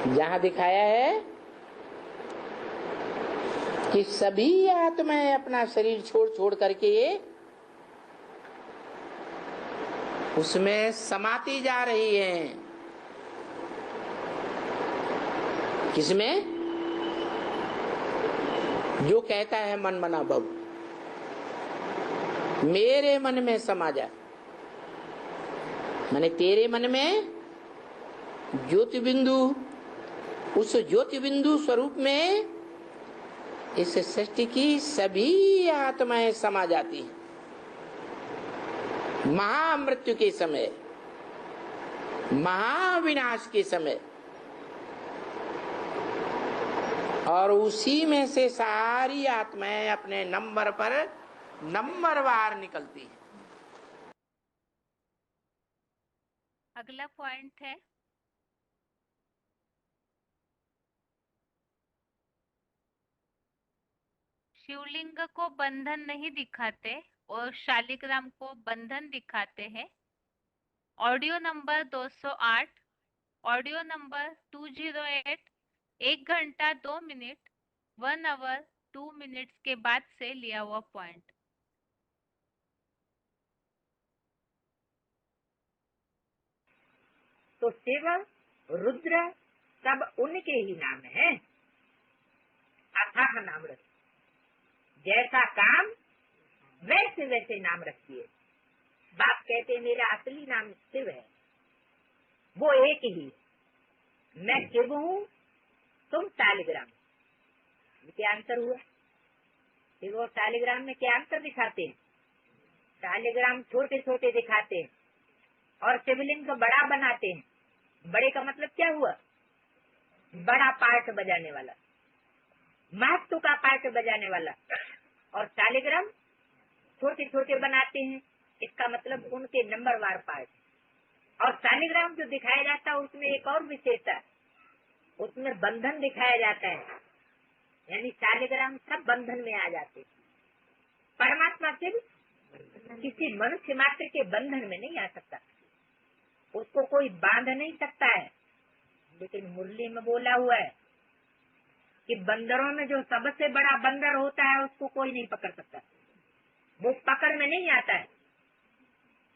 जहां दिखाया है कि सभी आत्माएं अपना शरीर छोड़ छोड़ करके उसमें समाती जा रही हैं। किसमें? जो कहता है मन मना भव, मेरे मन में समा जा। माने तेरे मन में ज्योति बिंदु, उस ज्योति बिंदु स्वरूप में इस सृष्टि की सभी आत्माएं समा जाती हैं महामृत्यु के समय, महाविनाश के समय। और उसी में से सारी आत्माएं अपने नंबर पर नंबरवार निकलती हैं। अगला पॉइंट है शिवलिंग को बंधन नहीं दिखाते और शालिग्राम को बंधन दिखाते हैं। ऑडियो नंबर 208, ऑडियो नंबर 208, 1 घंटा 2 मिनट 1 आवर 2 मिनट्स के बाद से लिया हुआ पॉइंट। तो शिव रुद्र सब उनके ही नाम है। अथाह नाम रखिए, जैसा काम वैसे वैसे नाम रखिए। बाप कहते हैं मेरा असली नाम शिव है, वो एक ही। मैं शिव हूँ, तुम शालिग्राम। क्या अंतर हुआ? शिव और शालिग्राम में क्या अंतर दिखाते हैं? शालिग्राम छोटे छोटे दिखाते हैं और शिवलिंग को बड़ा बनाते हैं। बड़े का मतलब क्या हुआ? बड़ा पार्ट बजाने वाला, महत्व का पार्ट बजाने वाला। और शालिग्राम छोटे छोटे बनाते हैं, इसका मतलब उनके नंबरवार पार्ट। और शालिग्राम जो दिखाया जाता है उसमें एक और विशेषता है, उसमें बंधन दिखाया जाता है। यानी शालिग्राम सब बंधन में आ जाते। परमात्मा शिव किसी मनुष्य मात्र के बंधन में नहीं आ सकता, उसको कोई बांध नहीं सकता है। लेकिन मुरली में बोला हुआ है कि बंदरों में जो सबसे बड़ा बंदर होता है उसको कोई नहीं पकड़ सकता, वो पकड़ में नहीं आता है।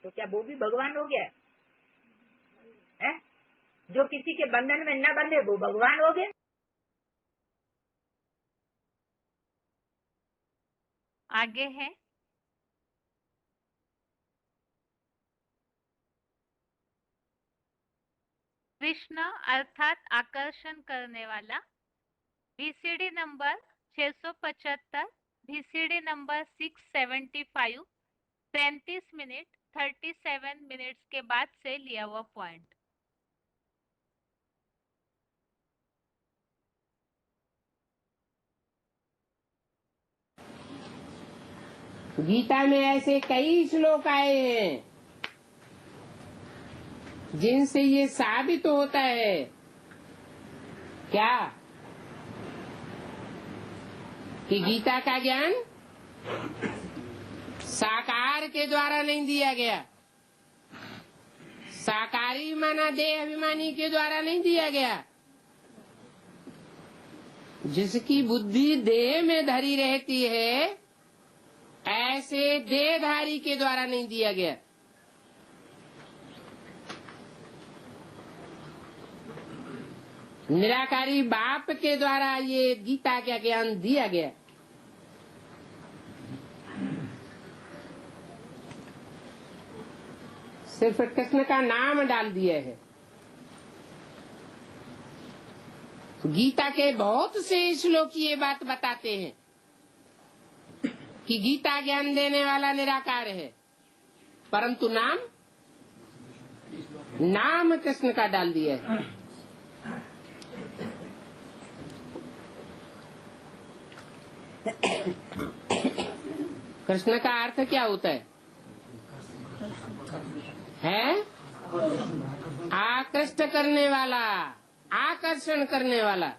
तो क्या वो भी भगवान हो गया है? जो किसी के बंधन में न बंधे वो भगवान हो गया। आगे है कृष्ण अर्थात आकर्षण करने वाला। VCD number 675, VCD number 675, 35 minute 37 minutes के बाद से लिया हुआ पॉइंट। गीता में ऐसे कई श्लोक आए हैं जिनसे ये साबित होता है क्या कि गीता का ज्ञान साकार के द्वारा नहीं दिया गया, साकारी माना देह अभिमानी के द्वारा नहीं दिया गया। जिसकी बुद्धि देह में धरी रहती है ऐसे देहधारी के द्वारा नहीं दिया गया। निराकारी बाप के द्वारा ये गीता का ज्ञान दिया गया। सिर्फ कृष्ण का नाम डाल दिए है। गीता के बहुत से श्लोक ये बात बताते हैं कि गीता ज्ञान देने वाला निराकार है, परंतु नाम कृष्ण का डाल दिया है। कृष्ण का अर्थ क्या होता है? आकृष्ट करने वाला, आकर्षण करने वाला।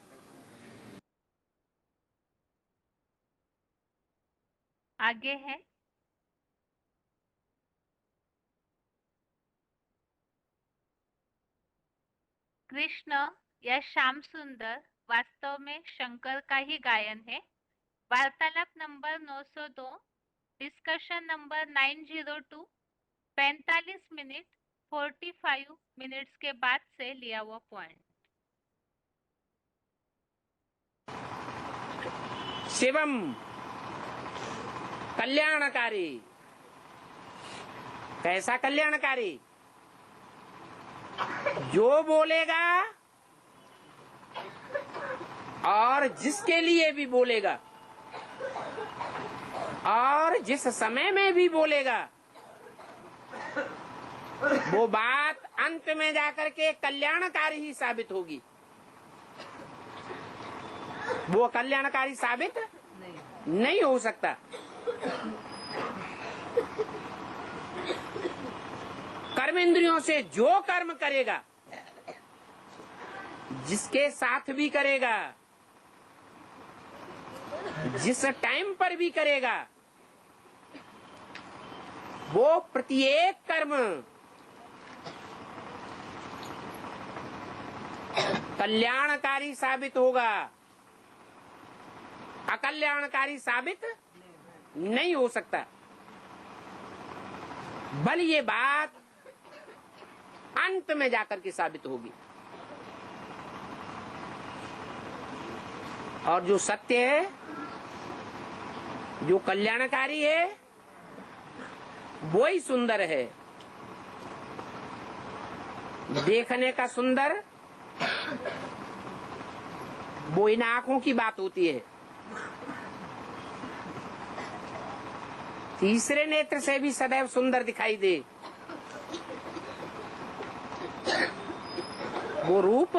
आगे है कृष्ण या श्याम सुंदर वास्तव में शंकर का ही गायन है। वार्तालाप number 902, discussion number 902, 45 minute 45 minutes के बाद से लिया हुआ पॉइंट। शिवम कल्याणकारी। कैसा कल्याणकारी? जो बोलेगा और जिसके लिए भी बोलेगा और जिस समय में भी बोलेगा, वो बात अंत में जाकर के कल्याणकारी ही साबित होगी। वो कल्याणकारी साबित नहीं हो सकता। कर्म इंद्रियों से जो कर्म करेगा, जिसके साथ भी करेगा, जिस टाइम पर भी करेगा, वो प्रत्येक कर्म कल्याणकारी साबित होगा, अकल्याणकारी साबित नहीं हो सकता। बल ये बात अंत में जाकर के साबित होगी। और जो सत्य है, जो कल्याणकारी है, वो ही सुंदर है। देखने का सुंदर वो इन आंखों की बात होती है। तीसरे नेत्र से भी सदैव सुंदर दिखाई दे, वो रूप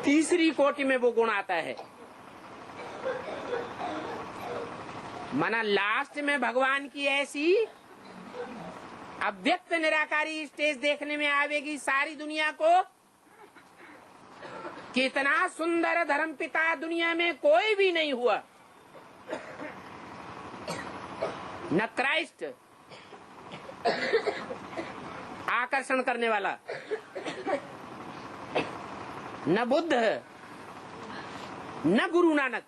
तीसरी कोटि में वो गुण आता है। माना लास्ट में भगवान की ऐसी अव्यक्त निराकारी स्टेज देखने में आवेगी सारी दुनिया को। कितना सुंदर धर्मपिता दुनिया में कोई भी नहीं हुआ। न क्राइस्ट आकर्षण करने वाला, न बुद्ध, न गुरु नानक।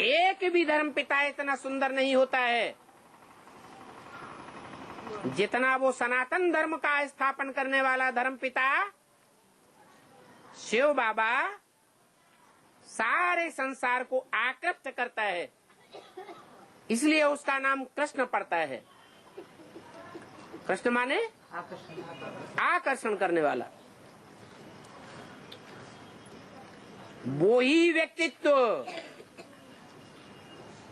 एक भी धर्मपिता इतना सुंदर नहीं होता है जितना वो सनातन धर्म का स्थापन करने वाला धर्मपिता शिव बाबा सारे संसार को आकृष्ट करता है। इसलिए उसका नाम कृष्ण पड़ता है। कृष्ण माने आकर्षण करने वाला। वो ही व्यक्तित्व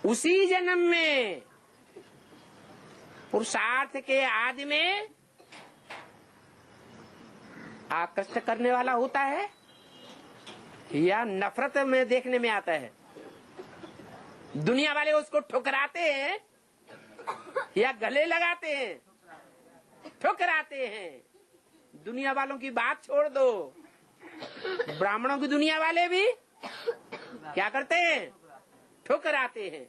उसी जन्म में पुरुषार्थ के आदि में आकर्षित करने वाला होता है या नफरत में देखने में आता है। दुनिया वाले उसको ठुकराते हैं या गले लगाते हैं? ठुकराते हैं। दुनिया वालों की बात छोड़ दो, ब्राह्मणों की दुनिया वाले भी क्या करते हैं? ठुकराते हैं।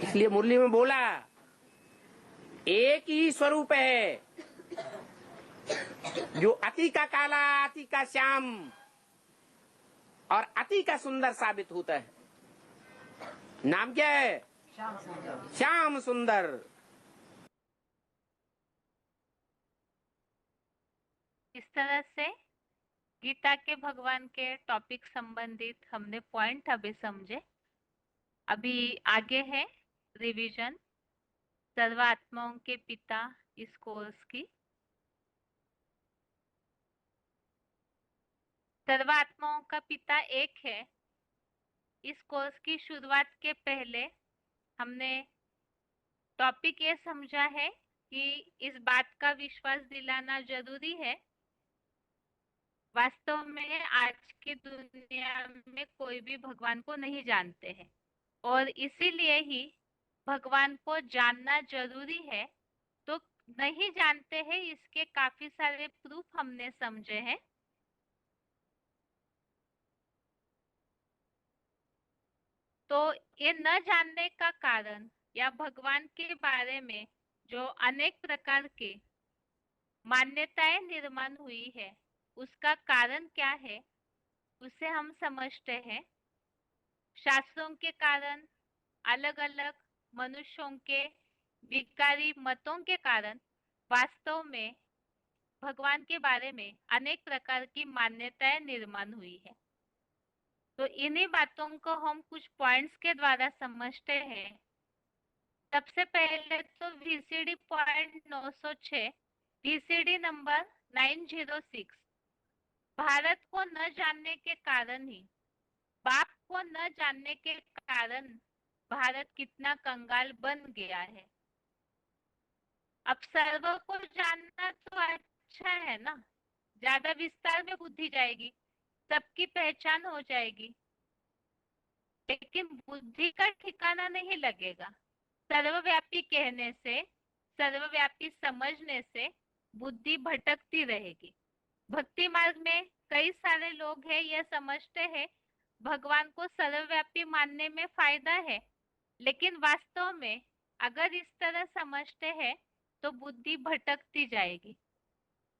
इसलिए मुरली में बोला एक ही स्वरूप है जो अति का काला, अति का श्याम और अति का सुंदर साबित होता है। नाम क्या है? श्याम सुंदर। इस तरह से गीता के भगवान के टॉपिक संबंधित हमने पॉइंट अभी समझे। अभी आगे है रिवीजन सर्वात्माओं के पिता इस कोर्स की। सर्वात्माओं का पिता एक है। इस कोर्स की शुरुआत के पहले हमने टॉपिक ये समझा है कि इस बात का विश्वास दिलाना जरूरी है, वास्तव में आज की दुनिया में कोई भी भगवान को नहीं जानते हैं और इसीलिए ही भगवान को जानना जरूरी है। तो नहीं जानते हैं इसके काफी सारे प्रूफ हमने समझे हैं। तो ये न जानने का कारण या भगवान के बारे में जो अनेक प्रकार के मान्यताएं निर्माण हुई है उसका कारण क्या है उसे हम समझते हैं। शास्त्रों के कारण, अलग अलग मनुष्यों के विकारी मतों के कारण वास्तव में भगवान के बारे में अनेक प्रकार की मान्यताएं निर्माण हुई है। तो इन्हीं बातों को हम कुछ पॉइंट्स के द्वारा समझते हैं। सबसे पहले तो VCD point 906, VCD number 906, Bharat को न जानने के कारण ही, बाप को न जानने के कारण भारत कितना कंगाल बन गया है। अब सर्व को जानना तो अच्छा है ना, ज्यादा विस्तार में बुद्धि जाएगी, सबकी पहचान हो जाएगी, लेकिन बुद्धि का ठिकाना नहीं लगेगा। सर्वव्यापी कहने से, सर्वव्यापी समझने से बुद्धि भटकती रहेगी। भक्ति मार्ग में कई सारे लोग हैं यह समझते हैं भगवान को सर्वव्यापी मानने में फायदा है, लेकिन वास्तव में अगर इस तरह समझते हैं तो बुद्धि भटकती जाएगी।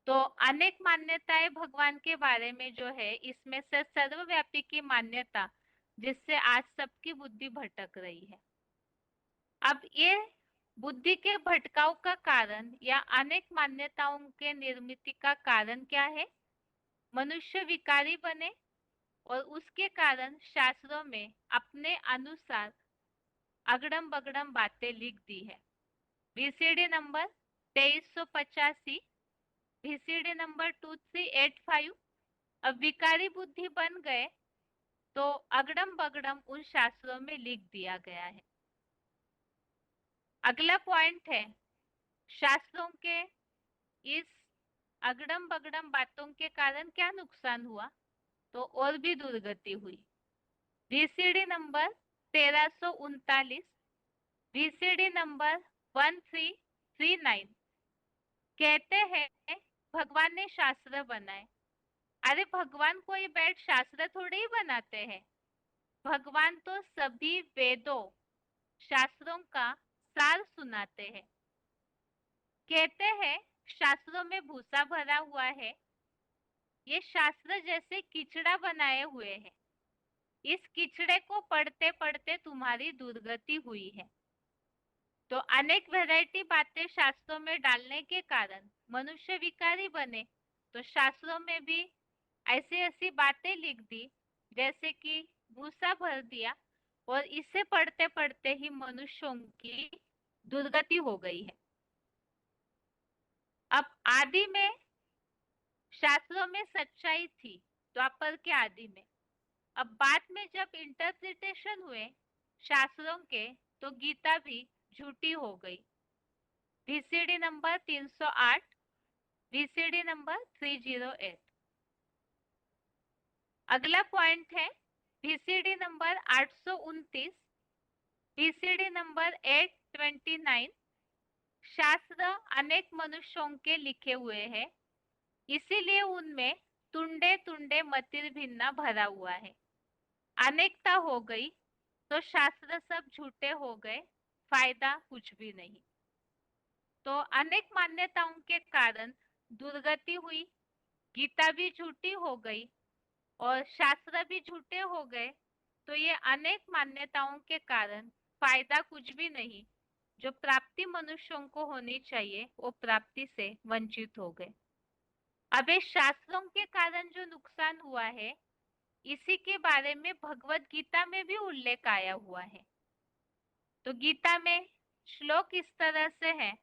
तो अनेक मान्यताएं भगवान के बारे में जो है, इसमें से सर्वव्यापी की मान्यता जिससे आज सबकी बुद्धि भटक रही है। अब ये बुद्धि के भटकाव का कारण या अनेक मान्यताओं के निर्मित का कारण क्या है? मनुष्य विकारी बने और उसके कारण शास्त्रों में अपने अनुसार अगड़म बगड़म बातें लिख दी है। VCD number 2385, VCD number 2385। अब विकारी बुद्धि बन गए तो अगड़म बगड़म उन शास्त्रों में लिख दिया गया है। अगला पॉइंट है, शास्त्रों के इस अगड़म बगड़म बातों के कारण क्या नुकसान हुआ? तो और भी दुर्गति हुई। वीसीडी नंबर 1339, वीसीडी नंबर 1339 कहते हैं भगवान ने शास्त्र बनाए। अरे भगवान कोई बैठ शास्त्र थोड़े ही बनाते हैं, भगवान तो सभी वेदों शास्त्रों का सार सुनाते हैं। कहते हैं शास्त्रों में भूसा भरा हुआ है, ये शास्त्र जैसे कीचड़ा बनाए हुए हैं, इस कीचड़े को पढ़ते पढ़ते तुम्हारी दुर्गति हुई है। तो अनेक वैरायटी बातें शास्त्रों में डालने के कारण मनुष्य विकारी बने, तो शास्त्रों में भी ऐसी ऐसी बातें लिख दी जैसे कि भूसा भर दिया और इसे पढ़ते पढ़ते ही मनुष्यों की दुर्गति हो गई है। अब आदि में शास्त्रों में सच्चाई थी, द्वापर के आदि में। अब बाद में जब इंटरप्रिटेशन हुए शास्त्रों के तो गीता भी झूठी हो गई। VCD number 308, VCD number 308। अगला पॉइंट है वीसीडी नंबर 829, वीसीडी नंबर 829। शास्त्र अनेक मनुष्यों के लिखे हुए हैं, इसीलिए उनमें तुंडे तुंडे मतिर भिन्ना भरा हुआ है। अनेकता हो गई तो शास्त्र सब झूठे हो गए, फायदा कुछ भी नहीं। तो अनेक मान्यताओं के कारण दुर्गति हुई, गीता भी झूठी हो गई और शास्त्र भी झूठे हो गए। तो ये अनेक मान्यताओं के कारण फायदा कुछ भी नहीं, जो प्राप्ति मनुष्यों को होनी चाहिए वो प्राप्ति से वंचित हो गए। अब इस शास्त्रों के कारण जो नुकसान हुआ है इसी के बारे में भगवत गीता में भी उल्लेख आया हुआ है। तो गीता में श्लोक इस तरह से है,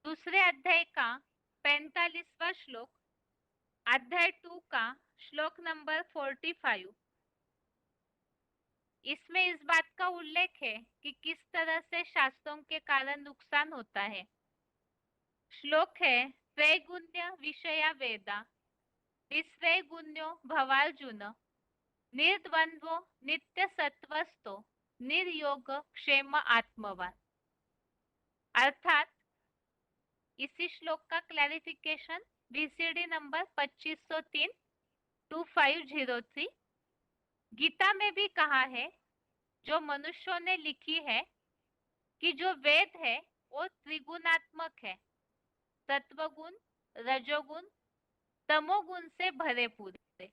दूसरे अध्याय का 45वां श्लोक, अध्याय 2 का श्लोक नंबर 45। इसमें इस बात का उल्लेख है कि किस तरह से शास्त्रों के कारण नुकसान होता है। श्लोक है, त्रैगुण्य विषया वेदा निस्त्रैगुण्यो भवार्जुन निर्द्वंद्वो नित्य सत्वस्तो निर्योग क्षेम आत्मवान। अर्थात इसी श्लोक का क्लैरिफिकेशन VCD नंबर 2503 2503। गीता में भी कहा है, जो मनुष्यों ने लिखी है, कि जो वेद है वो त्रिगुणात्मक है, सत्वगुण, रजोगुण, तमोगुण से भरे पूरे।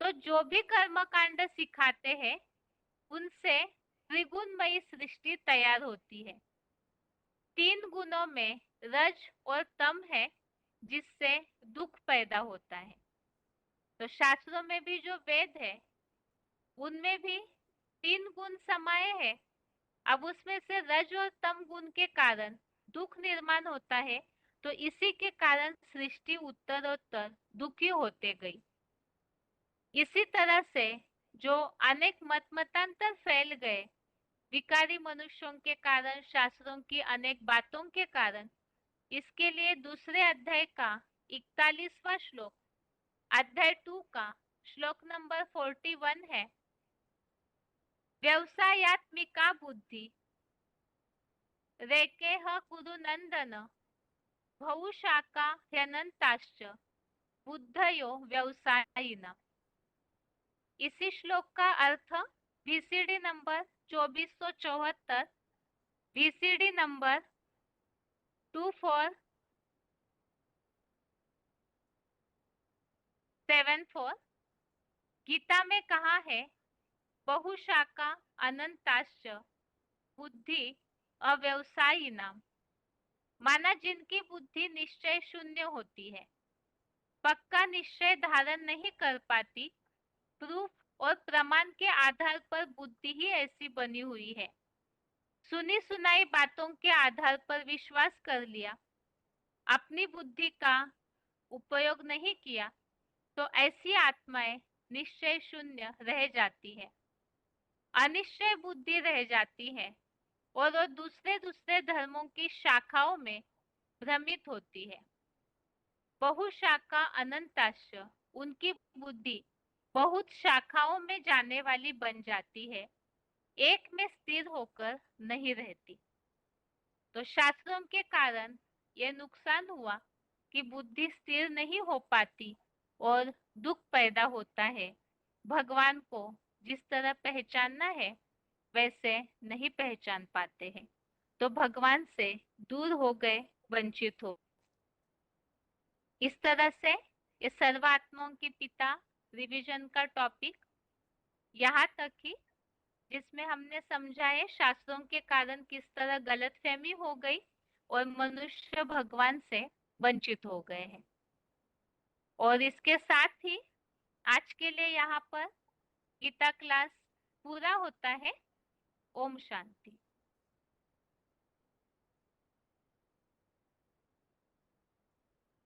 तो जो भी कर्मकांड सिखाते हैं उनसे त्रिगुणमयी सृष्टि तैयार होती है। 3 गुणों में रज और तम है, जिससे दुख पैदा होता है। तो शास्त्रों में भी जो वेद है उनमें भी 3 गुण समाये है। अब उसमें से रज और तम गुण के कारण दुख निर्माण होता है, तो इसी के कारण सृष्टि उत्तरोत्तर दुखी होते गई। इसी तरह से जो अनेक मतांतर फैल गए विकारी मनुष्यों के कारण, शास्त्रों की अनेक बातों के कारण, इसके लिए दूसरे अध्याय का 41वां श्लोक, अध्याय 2 का श्लोक नंबर 41 है, व्यवसायात्मिका बुद्धि रेकेह कुरु नंदन बहुशाखा ह्यनंताश्च बुद्धयो व्यवसायिना। इसी श्लोक का अर्थ VCD number 2474, VCD number 2474 Gita में कहा है, बहुशाखा अनंताश्च बुद्धि अव्यवसायिना। माना जिनकी बुद्धि निश्चय शून्य होती है, पक्का निश्चय धारण नहीं कर पाती, प्रूफ और प्रमाण के आधार पर बुद्धि ही ऐसी बनी हुई है, सुनी सुनाई बातों के आधार पर विश्वास कर लिया, अपनी बुद्धि का उपयोग नहीं किया, तो ऐसी आत्माएं निश्चय शून्य रह जाती है, अनिश्चय बुद्धि रह जाती है और वो दूसरे दूसरे धर्मों की शाखाओं में भ्रमित होती है। बहुशाखा अनंताश्च, उनकी बुद्धि बहुत शाखाओं में जाने वाली बन जाती है, एक में स्थिर होकर नहीं रहती। तो शास्त्रों के कारण यह नुकसान हुआ कि बुद्धि स्थिर नहीं हो पाती और दुख पैदा होता है। भगवान को जिस तरह पहचानना है वैसे नहीं पहचान पाते हैं, तो भगवान से दूर हो गए, वंचित हो। इस तरह से ये सर्वात्माओं के पिता रिवीजन का टॉपिक यहाँ तक ही, जिसमें हमने समझा है शास्त्रों के कारण किस तरह गलतफहमी हो गई और मनुष्य भगवान से वंचित हो गए हैं। और इसके साथ ही आज के लिए यहाँ पर गीता क्लास पूरा होता है। ओम शांति।